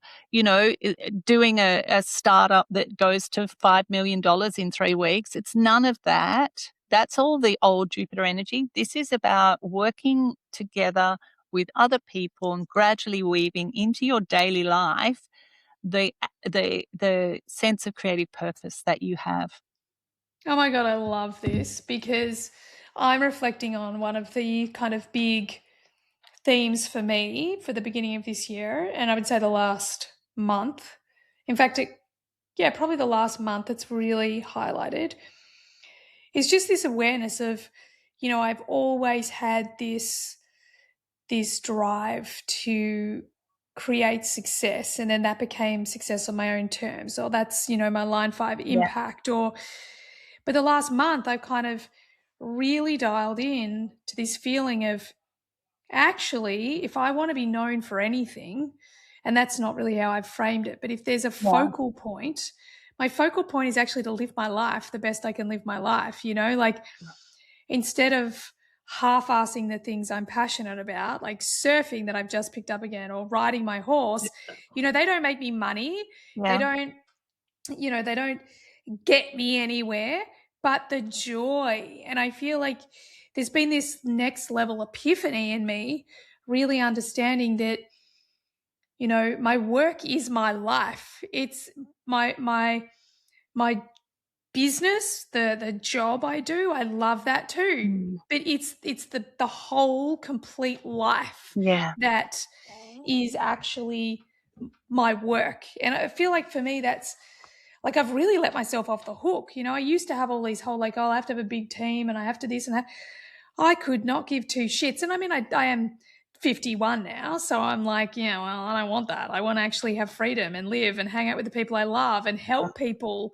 doing a startup that goes to $5 million in 3 weeks. It's none of that. That's all the old Jupiter energy. This is about working together with other people and gradually weaving into your daily life the sense of creative purpose that you have. Oh my God, I love this because I'm reflecting on one of the kind of big themes for me for the beginning of this year. And I would say the last month. In fact, probably the last month it's really highlighted is just this awareness of, I've always had this drive to create success, and then that became success on my own terms, or that's my line 5 Yeah. impact, but the last month I've kind of really dialed in to this feeling of actually, if I want to be known for anything, and that's not really how I've framed it, but if there's a Yeah. focal point, my focal point is actually to live my life the best I can live my life, like instead of half-assing the things I'm passionate about, like surfing that I've just picked up again, or riding my horse, they don't make me money. They Yeah. don't, they don't get me anywhere, but the joy. And I feel like there's been this next level epiphany in me, really understanding that, my work is my life. It's my business, the job I do, I love that too. Mm. But it's the whole complete life Yeah. that is actually my work. And I feel like for me that's like I've really let myself off the hook. You know, I used to have all these whole like, oh, I have to have a big team and I have to this and that. I could not give two shits. And I mean, I am 51 now. So I'm like, yeah, well, I don't want that. I want to actually have freedom and live and hang out with the people I love and help people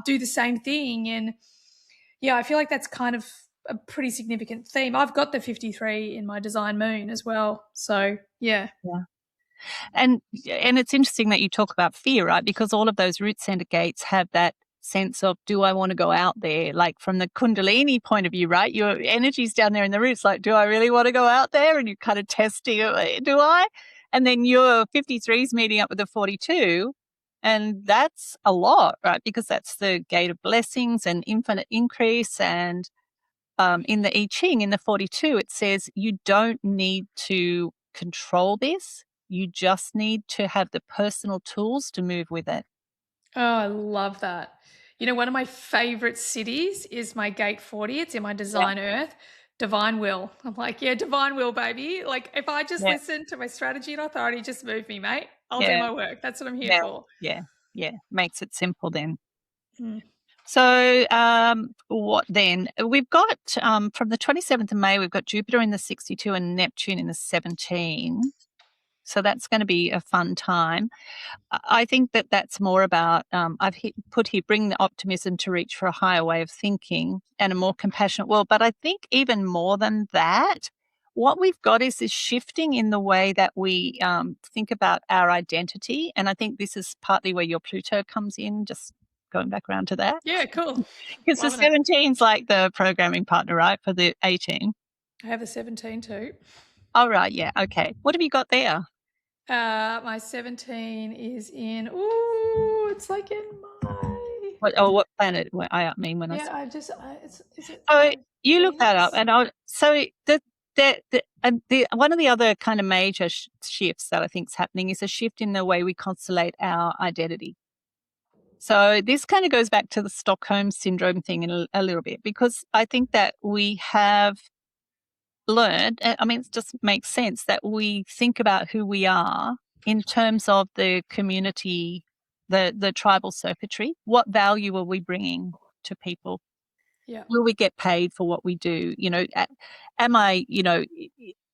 do the same thing. And yeah, I feel like that's kind of a pretty significant theme. I've got the 53 in my design moon as well. So yeah. Yeah. And it's interesting that you talk about fear, right? Because all of those root center gates have that sense of, do I want to go out there? Like from the Kundalini point of view, right? Your energy's down there in the roots. Like, do I really want to go out there? And you're kind of testing, do I? And then your 53 is meeting up with the 42. And that's a lot, right? Because that's the gate of blessings and infinite increase. And in the I Ching, in the 42, it says you don't need to control this. You just need to have the personal tools to move with it. Oh, I love that. You know, one of my favorite cities is my gate 40. It's in my Yeah, design earth, divine will. I'm like, yeah, divine will, baby. Like, if I just yeah, listen to my strategy and authority, just move me, mate. I'll do yeah, my work. That's what I'm here yeah, for. yeah, yeah. Makes it simple then. Mm. So, what then? We've got from the 27th of May, we've got Jupiter in the 62 and Neptune in the 17. So that's going to be a fun time. I think that that's more about, put here, bring the optimism to reach for a higher way of thinking and a more compassionate world. But I think even more than that, what we've got is this shifting in the way that we think about our identity. And I think this is partly where your Pluto comes in, just going back around to that. Yeah, cool. Because the Loving it. 17's like the programming partner, right, for the 18. I have the 17 too. Oh, right. Yeah. Okay. What have you got there? My 17 is in, ooh, it's like in my, What planet? I mean, when I yeah, say. is it So my you look that up, Venus? and the one of the other kind of major shifts that I think is happening is a shift in the way we constellate our identity. So this kind of goes back to the Stockholm syndrome thing in a little bit, because I think that we have learned, I mean, it just makes sense that we think about who we are in terms of the community, the tribal circuitry. What value are we bringing to people? Yeah. Will we get paid for what we do? You know, am I,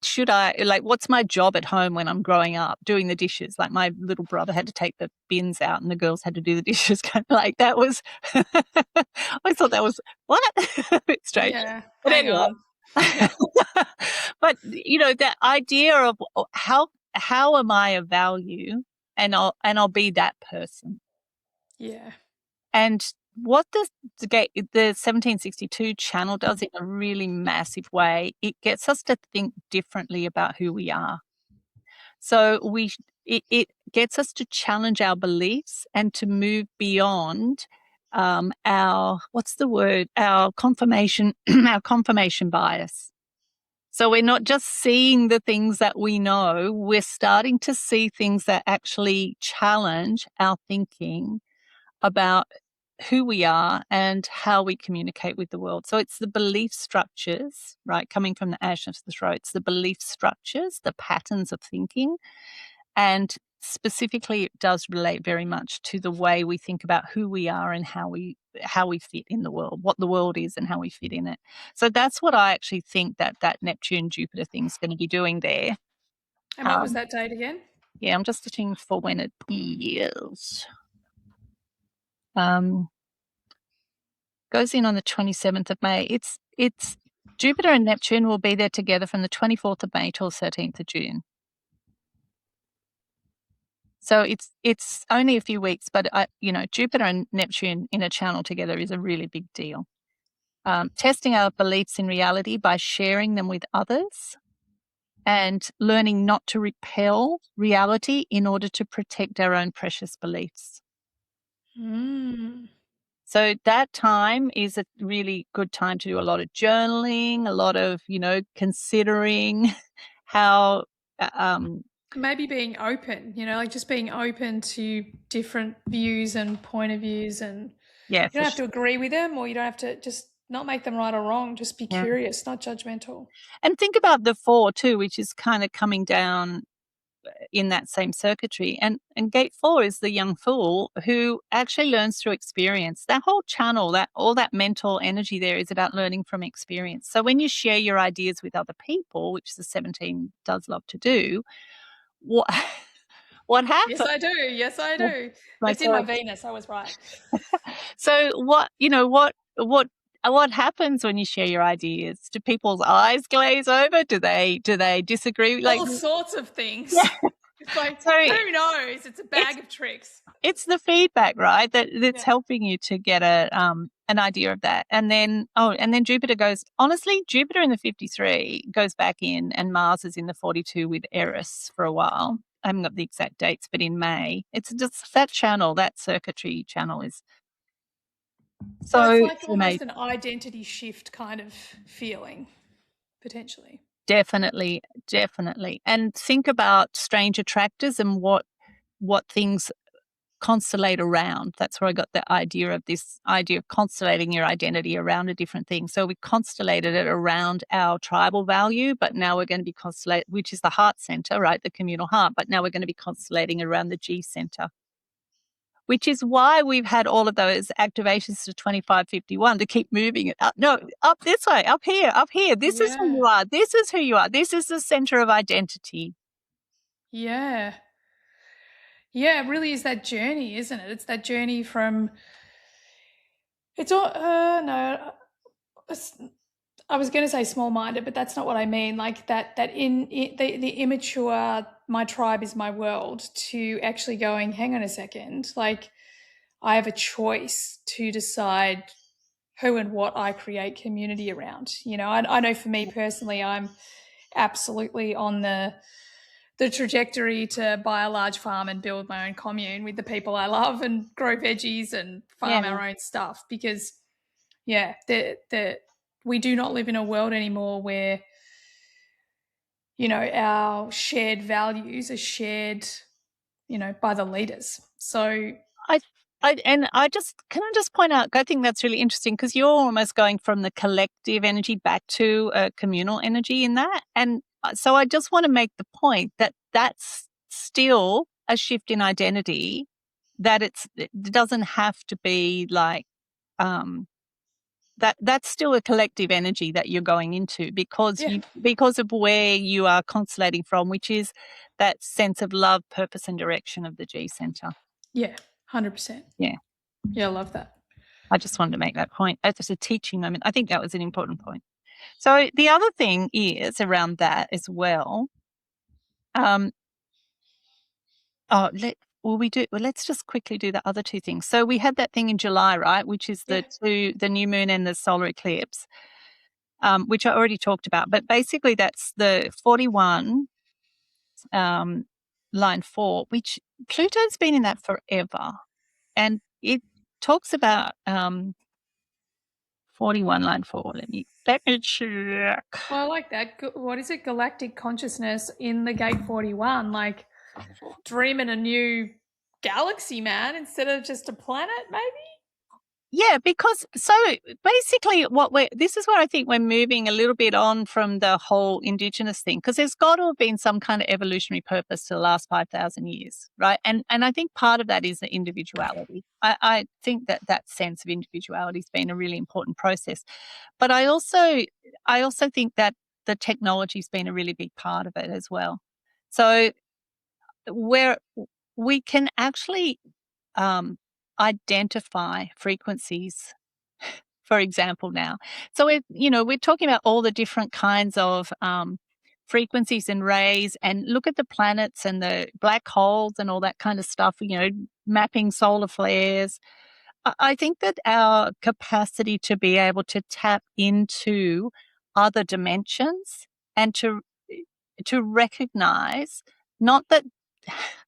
should I, like, what's my job at home when I'm growing up doing the dishes? Like my little brother had to take the bins out and the girls had to do the dishes. Kind of like that was, I thought that was what? A bit strange. Yeah. But Hang anyway. on. Yeah. But, that idea of how am I of value, and I'll be that person. Yeah. And what the 1762 channel does in a really massive way, it gets us to think differently about who we are. So it gets us to challenge our beliefs and to move beyond our confirmation, our confirmation bias. So we're not just seeing the things that we know, we're starting to see things that actually challenge our thinking about who we are and how we communicate with the world. So it's the belief structures, right, coming from the ash of the throat. It's the belief structures, the patterns of thinking, and specifically it does relate very much to the way we think about who we are and how we fit in the world, what the world is and how we fit in it. So that's what I actually think that Neptune Jupiter thing's going to be doing there. And what was that date again? Yeah, I'm just looking for when it is. Goes in on the 27th of May. It's Jupiter and Neptune will be there together from the 24th of May till the 13th of June. So it's only a few weeks, but Jupiter and Neptune in a channel together is a really big deal. Testing our beliefs in reality by sharing them with others, and learning not to repel reality in order to protect our own precious beliefs. Mm. So that time is a really good time to do a lot of journaling, a lot of, considering how Maybe being open, like just being open to different views and point of views, and Yeah, you don't for have to sure. agree with them, or you don't have to just not make them right or wrong. Just be Yeah. curious, not judgmental. And think about the 4 too, which is kind of coming down in that same circuitry. And gate 4 is the young fool who actually learns through experience. That whole channel, that all that mental energy there is about learning from experience. So when you share your ideas with other people, which the 17 does love to do, what what Yes, happens? I do. Yes, I do. My It's in my thoughts. Venus. I was right. So what happens when you share your ideas? Do people's eyes glaze over? Do they disagree? Like, All sorts of yeah. things. It's like, So who knows? It's a it's bag of tricks. it's the feedback, right? That's Yeah. helping you to get an idea of that. And then Jupiter goes, honestly, Jupiter in the 53 goes back in, and Mars is in the 42 with Eris for a while. I haven't got the exact dates, but in May. It's just that channel, that circuitry channel is So it's so like almost amazing. an identity shift kind of feeling, potentially. Definitely, definitely. And think about strange attractors and what things constellate around. That's where I got the idea of this idea of constellating your identity around a different thing. So we constellated it around our tribal value, but now we're going to be constellate, which is the heart center, right? The communal heart. But now we're going to be constellating around the G center, which is why we've had all of those activations to 2551 to keep moving it up. No, up this way, up here, up here. This is who Yeah. you are. This is who you are. This is the center of identity. Yeah. Yeah, it really is that journey, isn't it? It's that journey from it's all no, I was going to say small-minded, but that's not what I mean. Like that in the immature, my tribe is my world, to actually going, hang on a second, like I have a choice to decide who and what I create community around. I know for me personally, I'm absolutely on the trajectory to buy a large farm and build my own commune with the people I love and grow veggies and Yeah. farm our own stuff, because yeah, we do not live in a world anymore where our shared values are shared by the leaders. So I can I just point out, I think that's really interesting because you're almost going from the collective energy back to a communal energy in that. And so I just want to make the point that that's still a shift in identity, that it doesn't have to be like, um, that's still a collective energy that you're going into yeah, because of where you are constellating from, which is that sense of love, purpose, and direction of the G center. yeah, 100%. Yeah. Yeah, I love that. I just wanted to make that point. As a teaching moment, I think that was an important point. So the other thing is around that as well. Um, oh, let's just quickly do the other two things. So we had that thing in July, right? Which is Yeah. the new moon and the solar eclipse, which I already talked about. But basically, that's the 41 um, line 4, which Pluto's been in that forever, and it talks about 41 line 4. Let me check. Well, I like that. What is it? Galactic consciousness in the gate 41. Like dreaming a new galaxy, man, instead of just a planet, maybe? Yeah, because so basically this is where I think we're moving a little bit on from the whole Indigenous thing, because there's got to have been some kind of evolutionary purpose to the last 5,000 years, right? And I think part of that is the individuality. I think that sense of individuality has been a really important process. But I also think that the technology's been a really big part of it as well. So where we can actually identify frequencies, for example, now. So we're talking about all the different kinds of frequencies and rays, and look at the planets and the black holes and all that kind of stuff, mapping solar flares. I think that our capacity to be able to tap into other dimensions and to recognize, not that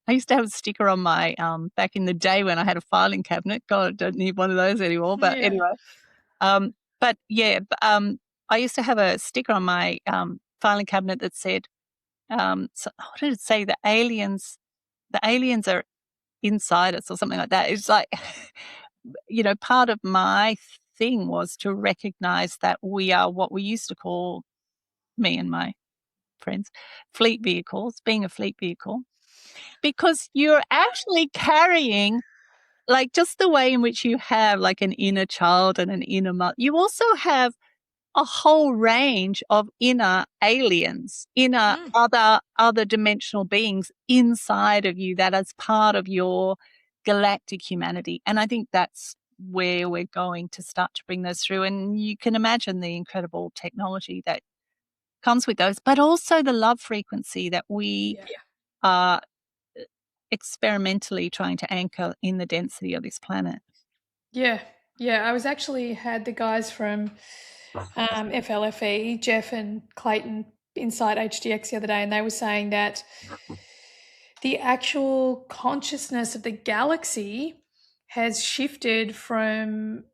I used to have a sticker on my back in the day when I had a filing cabinet. God, I don't need one of those anymore. But Yeah. anyway, but yeah, I used to have a sticker on my filing cabinet that said, so I wanted to say the aliens are inside us or something like that. It's like, part of my thing was to recognize that we are what we used to call, me and my friends, fleet vehicles, being a fleet vehicle, because you're actually carrying, like, just the way in which you have like an inner child and an inner mother, you also have a whole range of inner aliens, inner Mm, other dimensional beings inside of you that is part of your galactic humanity. And I think that's where we're going to start to bring those through. And you can imagine the incredible technology that comes with those, but also the love frequency that we yeah. are experimentally trying to anchor in the density of this planet. Yeah. Yeah. I was actually had the guys from FLFE, Jeff and Clayton, inside HDX the other day, and they were saying that the actual consciousness of the galaxy has shifted from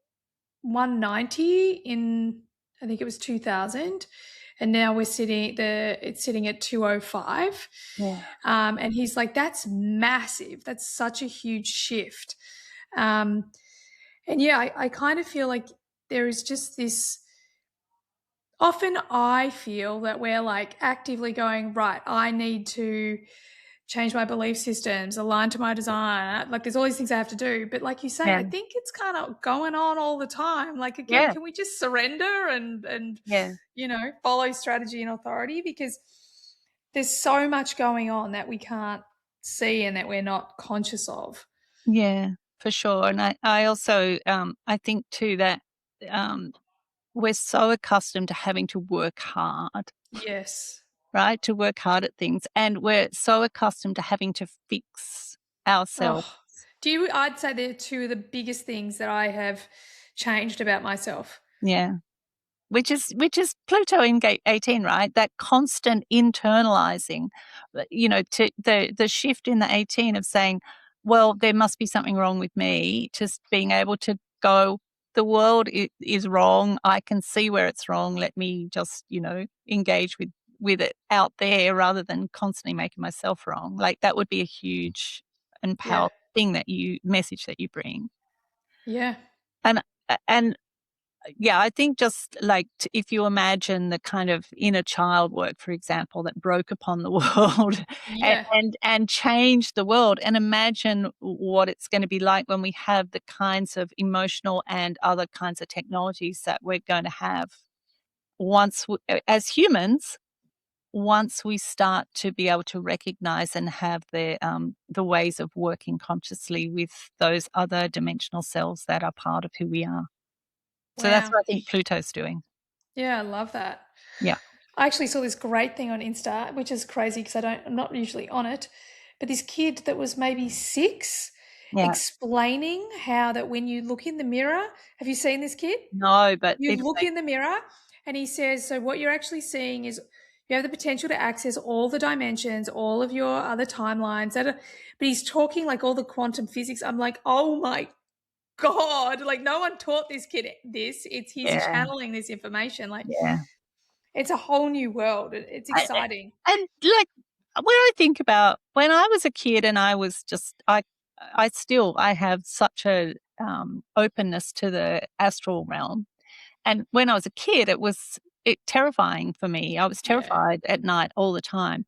190 in, I think it was 2000, and now it's sitting at 205. Yeah. And he's like, that's massive. That's such a huge shift. Um, and yeah, I kind of feel like there is just this. Often I feel that we're like actively going, right, I need to change my belief systems, align to my design. Like there's all these things I have to do. But like you say, Yeah. I think it's kind of going on all the time. Like again, Yeah. can we just surrender and Yeah. follow strategy and authority? Because there's so much going on that we can't see and that we're not conscious of. Yeah, for sure. And I also, I think too that, um, we're so accustomed to having to work hard, Yes. right? To work hard at things. And we're so accustomed to having to fix ourselves. Oh, I'd say they're two of the biggest things that I have changed about myself. Yeah. Which is Pluto in gate 18, right? That constant internalizing, to the shift in the 18 of saying, well, there must be something wrong with me, just being able to go, the world is wrong. I can see where it's wrong. Let me just, engage with it out there rather than constantly making myself wrong. Like that would be a huge and Yeah. powerful message that you bring. Yeah. And and yeah, I think just like if you imagine the kind of inner child work, for example, that broke upon the world and, Yeah. and changed the world, and imagine what it's going to be like when we have the kinds of emotional and other kinds of technologies that we're going to have as humans, once we start to be able to recognize and have the ways of working consciously with those other dimensional selves that are part of who we are. So that's Wow. what I think Pluto's doing. Yeah, I love that. Yeah. I actually saw this great thing on Insta, which is crazy because I'm not usually on it, but this kid that was maybe 6 Yeah. explaining how that when you look in the mirror, have you seen this kid? No, but You it look makes in the mirror and he says, so what you're actually seeing is you have the potential to access all the dimensions, all of your other timelines but he's talking like all the quantum physics. I'm like, oh my God, like no one taught this kid this. He's yeah, channeling this information. Like yeah. it's a whole new world. It's I exciting. and, like, when I think about when I was a kid and I was just I have such a, openness to the astral realm, and when I was a kid, it terrifying for me. I was Yeah. terrified at night all the time,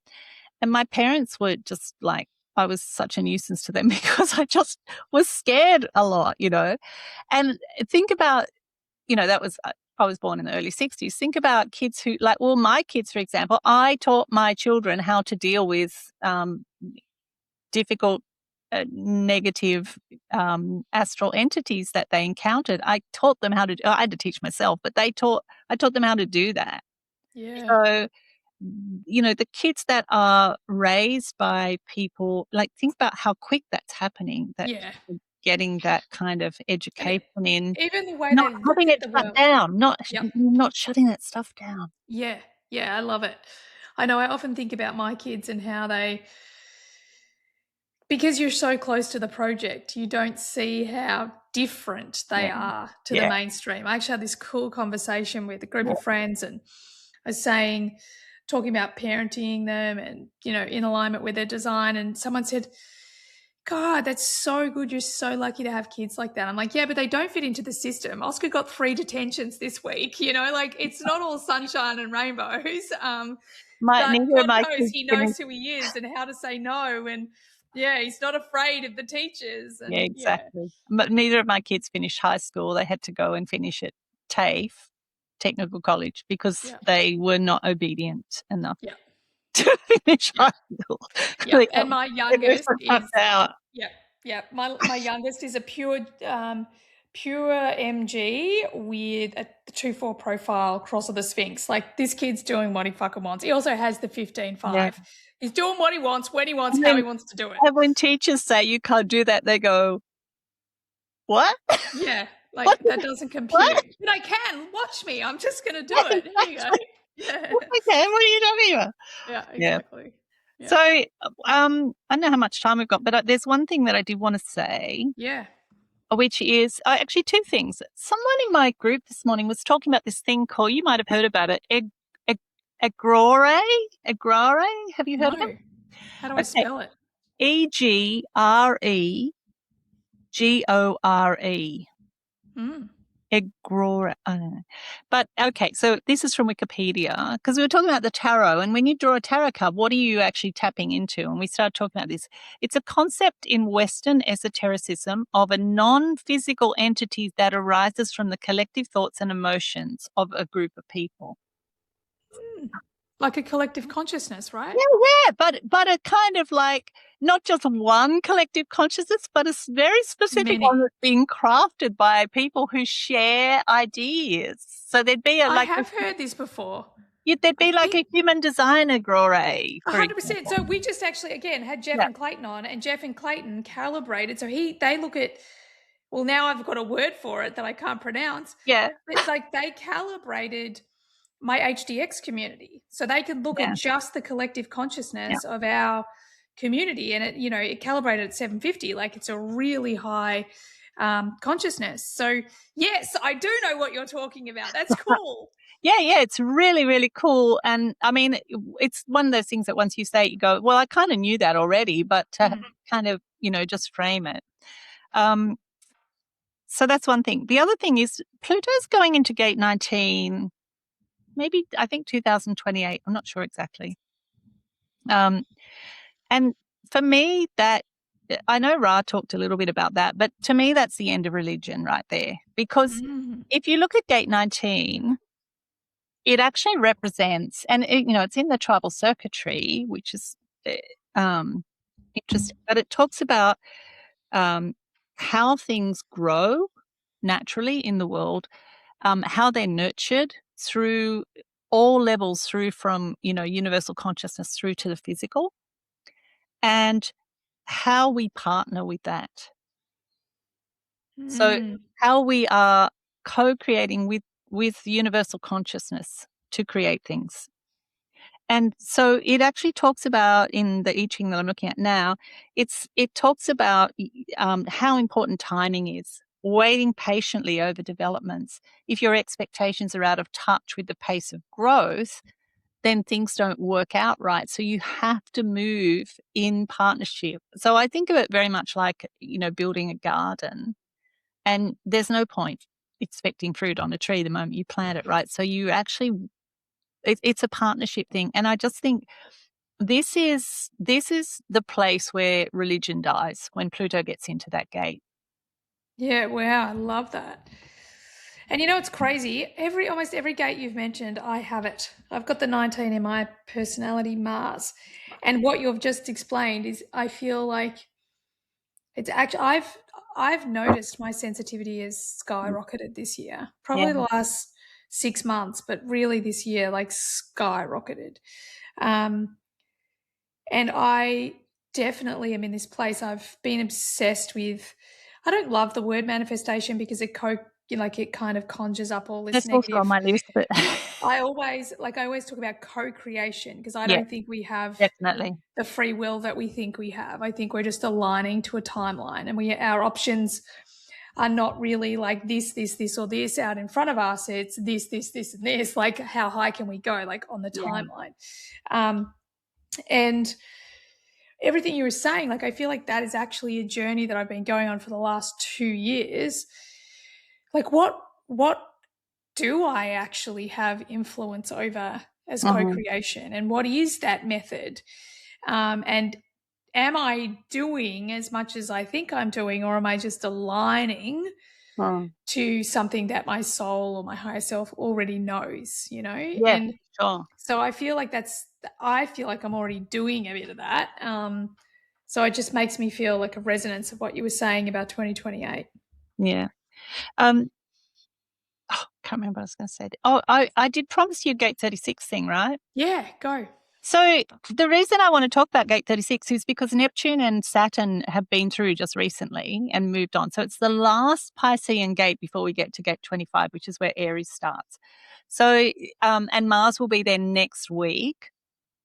and my parents were just like, I was such a nuisance to them because I just was scared a lot. And think about, that was I was born in the early 60s. Think about kids who like, well, my kids, for example, I taught my children how to deal with difficult, negative astral entities that they encountered. I taught them how to. I had to teach myself, but I taught them how to do that. Yeah. So, the kids that are raised by people, like, think about how quick that's happening. That Yeah. people getting that kind of And education in. even the way Not they look having at it the shut world. down, Yep. not shutting that stuff down. Yeah. Yeah. I love it. I know I often think about my kids and how because you're so close to the project, you don't see how different they Yeah, are to the yeah, mainstream. I actually had this cool conversation with a group yeah, of friends, and I was saying talking about parenting them and, in alignment with their design. And someone said, God, that's so good. You're so lucky to have kids like that. I'm like, yeah, but they don't fit into the system. Oscar got 3 detentions this week, it's not all sunshine and rainbows. But Neither of God my knows kids he knows finished. who he is and how to say no. And yeah, he's not afraid of the teachers. Yeah, And yeah, exactly. But neither of my kids finished high school. They had to go and finish at TAFE, Technical College, because yeah, they were not obedient enough yeah, to finish yeah, high school. yeah. They And my were youngest cut is, out. yeah, yeah. My youngest is a pure MG with a 2-4 profile cross of the Sphinx. Like, this kid's doing what he fucking wants. He also has the 15-5. Yeah. He's doing what he wants, when he wants, And how he then wants to do it. and when teachers say you can't do that, they go, "What? Yeah, What? like, that doesn't What?" compute. But I can. Watch me. I'm just gonna do Yeah, it. Here you go. exactly. Yeah. Okay, what are you talking about? Yeah, Yeah. exactly. So, Yeah. I don't know how much time we've got, but there's one thing that I did want to say, Yeah. which is actually two things. Someone in my group this morning was talking about this thing called, you might have heard about it, eg, agrore? Agrare? Have you heard of it? No. How do I Okay. spell it? Egregore. Mm. Agrora. I don't know. But okay, so this is from Wikipedia because we were talking about the tarot. And when you draw a tarot card, what are you actually tapping into? And we started talking about this. It's a concept in Western esotericism of a non physical entity that arises from the collective thoughts and emotions of a group of people. Mm. Like a collective consciousness, right? Yeah, but a kind of like not just one collective consciousness, but a very specific one Many. that's being crafted by people who share ideas. So there'd be I have heard this before. there'd I be like a think human design agrore, for 100%. example. So we just actually, again, had Jeff Yeah, and Clayton on, and Jeff and Clayton calibrated. So they look at, well, now I've got a word for it that I can't pronounce, yeah, but like, they calibrated my HDX community. So they could look yeah, at just the collective yeah. consciousness of our community, and it calibrated at 750. Like, it's a really high consciousness. So yes, I do know what you're talking about. That's cool. Yeah, it's really, really cool. And I mean, it's one of those things that once you say it, you go, well, I kind of knew that already, but to kind of, just frame it. So that's one thing. The other thing is Pluto's going into gate 19, maybe I think 2028. I'm not sure exactly. And for me, that I know Ra talked a little bit about that, but to me, that's the end of religion right there. Because Mm. if you look at gate 19, it actually represents, and it's in the tribal circuitry, which is interesting, but it talks about how things grow naturally in the world, how they're nurtured through all levels, through from, universal consciousness through to the physical, and how we partner with that. So Mm. how we are co-creating with universal consciousness to create things. And so it actually talks about, in the I Ching that I'm looking at now, it talks about how important timing is, waiting patiently over developments. If your expectations are out of touch with the pace of growth, then things don't work out right. So you have to move in partnership. So I think of it very much like, building a garden, and there's no point expecting fruit on a tree the moment you plant it, right? So you actually, it's a partnership thing. And I just think this is the place where religion dies, when Pluto gets into that gate. Yeah, wow, I love that. And it's crazy. Almost every gate you've mentioned, I have it. I've got the 19 in my personality Mars. And what you've just explained is, I feel like it's actually, I've noticed my sensitivity has skyrocketed this year. Yeah, Probably the last 6 months, but really this year, like, skyrocketed. Um, and I definitely am in this place. I've been obsessed with, I don't love the word manifestation because it kind of conjures up all this that's also on negative. my list, but I always talk about co-creation, because I yeah, don't think we have definitely. the free will that we think we have. I think we're just aligning to a timeline, and our options are not really like this, or this out in front of us. It's this, and this. Like, how high can we go, like, on the timeline? And everything you were saying, like, I feel like that is actually a journey that I've been going on for the last 2 years. Like, what do I actually have influence over as co-creation, and what is that method? And am I doing as much as I think I'm doing, or am I just aligning to something that my soul or my higher self already knows, Yeah, And sure. so I feel like I'm already doing a bit of that. So it just makes me feel like a resonance of what you were saying about 2028. Yeah. Can't remember what I was going to say. I did promise you a Gate 36 thing, right? Yeah, go. So the reason I want to talk about Gate 36 is because Neptune and Saturn have been through just recently and moved on. So it's the last Piscean gate before we get to Gate 25, which is where Aries starts. So, and Mars will be there next week.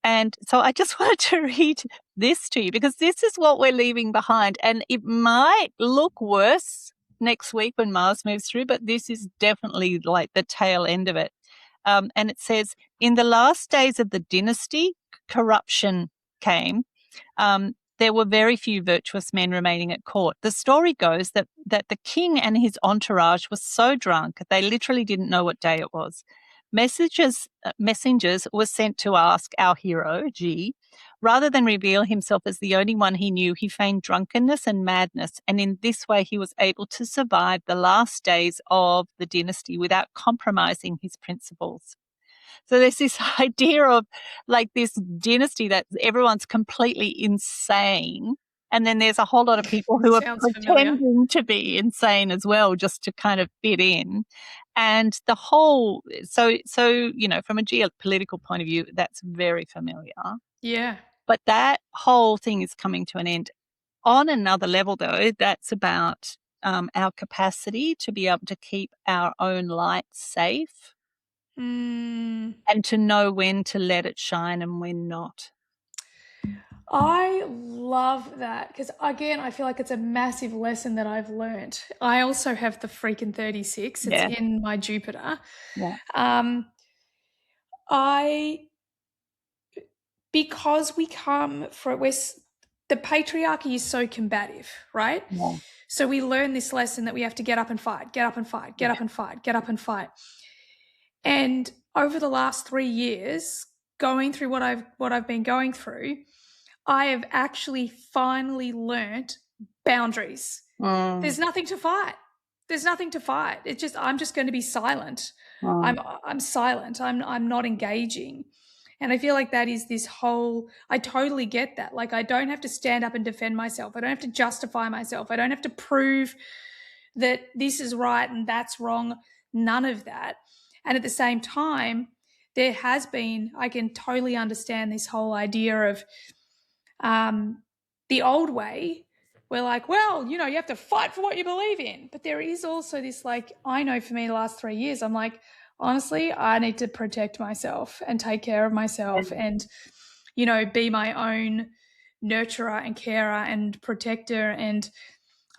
And so I just wanted to read this to you because this is what we're leaving behind. And it might look worse next week when Mars moves through, but this is definitely like the tail end of it. And it says, in the last days of the dynasty, corruption came. There were very few virtuous men remaining at court. The story goes that the king and his entourage were so drunk they literally didn't know what day it was. Messengers were sent to ask our hero, G. Rather than reveal himself as the only one he knew, he feigned drunkenness and madness, and in this way he was able to survive the last days of the dynasty without compromising his principles. So there's this idea of like this dynasty that everyone's completely insane. And then there's a whole lot of people who are pretending to be insane as well, just to kind of fit in. And the whole, so, from a geopolitical point of view, that's very familiar. Yeah. But that whole thing is coming to an end. On another level, though, that's about our capacity to be able to keep our own light safe. And to know when to let it shine and when not. I love that because, again, I feel like it's a massive lesson that I've learned. I also have the freaking 36. It's in my Jupiter. Yeah. Because we come from, the patriarchy is so combative, right? Yeah. So we learn this lesson that we have to get up and fight, get up and fight, get up and fight, get up and fight. And over the last 3 years, going through what I've been going through, I have actually finally learnt boundaries. There's nothing to fight. There's nothing to fight. It's just, I'm just going to be silent. I'm silent. I'm not engaging. And I feel like that is this whole, I totally get that. Like, I don't have to stand up and defend myself. I don't have to justify myself. I don't have to prove that this is right and that's wrong. None of that. And at the same time, there has been, I can totally understand this whole idea of the old way. We're like, well, you have to fight for what you believe in. But there is also this, like, I know for me the last 3 years, I'm like, honestly, I need to protect myself and take care of myself and, be my own nurturer and carer and protector. And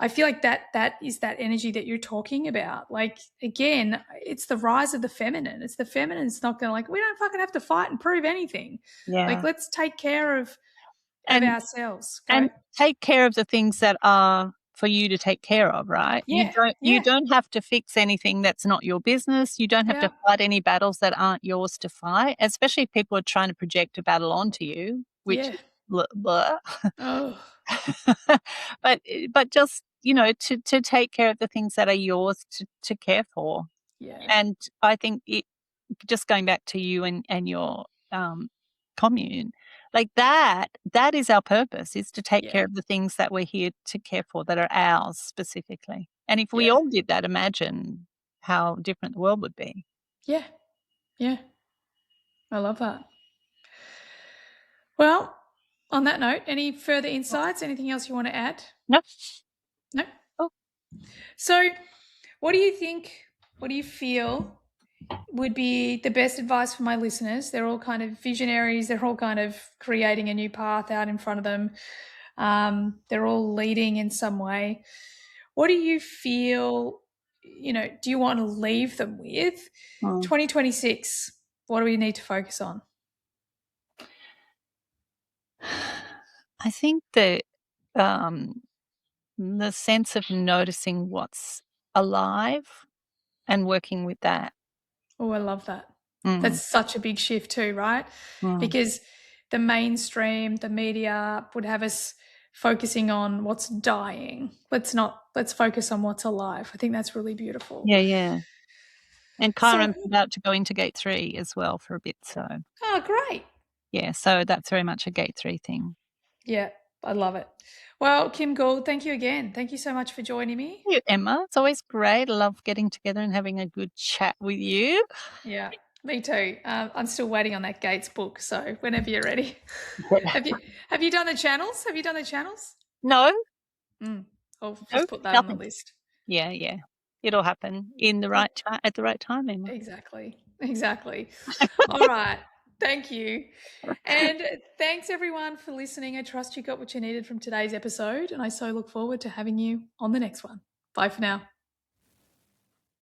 I feel like that is that energy that you're talking about. Like, again, it's the rise of the feminine. It's the feminine. It's not going to, like, we don't fucking have to fight and prove anything. Yeah. Like, let's take care of ourselves. And take care of the things that are for you to take care of, right? Yeah. You don't have to fix anything that's not your business. You don't have to fight any battles that aren't yours to fight, especially if people are trying to project a battle onto you, which blah. Oh. but just, to take care of the things that are yours to care for. Yeah. And I think just going back to you and your commune, like that is our purpose, is to take care of the things that we're here to care for, that are ours specifically. And if we all did that, imagine how different the world would be. Yeah. Yeah. I love that. Well, on that note, any further insights? Anything else you want to add? No. No? Oh. So what do you think, what do you feel would be the best advice for my listeners? They're all kind of visionaries. They're all kind of creating a new path out in front of them. They're all leading in some way. what do you feel, do you want to leave them with? 2026, what do we need to focus on? I think the sense of noticing what's alive and working with that. Oh, I love that. Mm. That's such a big shift too, right? Because the mainstream, the media would have us focusing on what's dying. Let's focus on what's alive. I think that's really beautiful. Yeah. And So, Chiron's about to go into gate 3 as well for a bit, so great. yeah, so that's very much a gate 3 thing. Yeah, I love it. Well, Kim Gould, thank you again. Thank you so much for joining me. Thank you, Emma. It's always great. I love getting together and having a good chat with you. Yeah, me too. I'm still waiting on that Gates book, so whenever you're ready. Have you done the channels? Have you done the channels? No, I'll no, just put that on the nothing. list. Yeah. It'll happen in the right time at the right time, Emma. Exactly. All right. Thank you. And thanks everyone for listening. I trust you got what you needed from today's episode, and I so look forward to having you on the next one. Bye for now.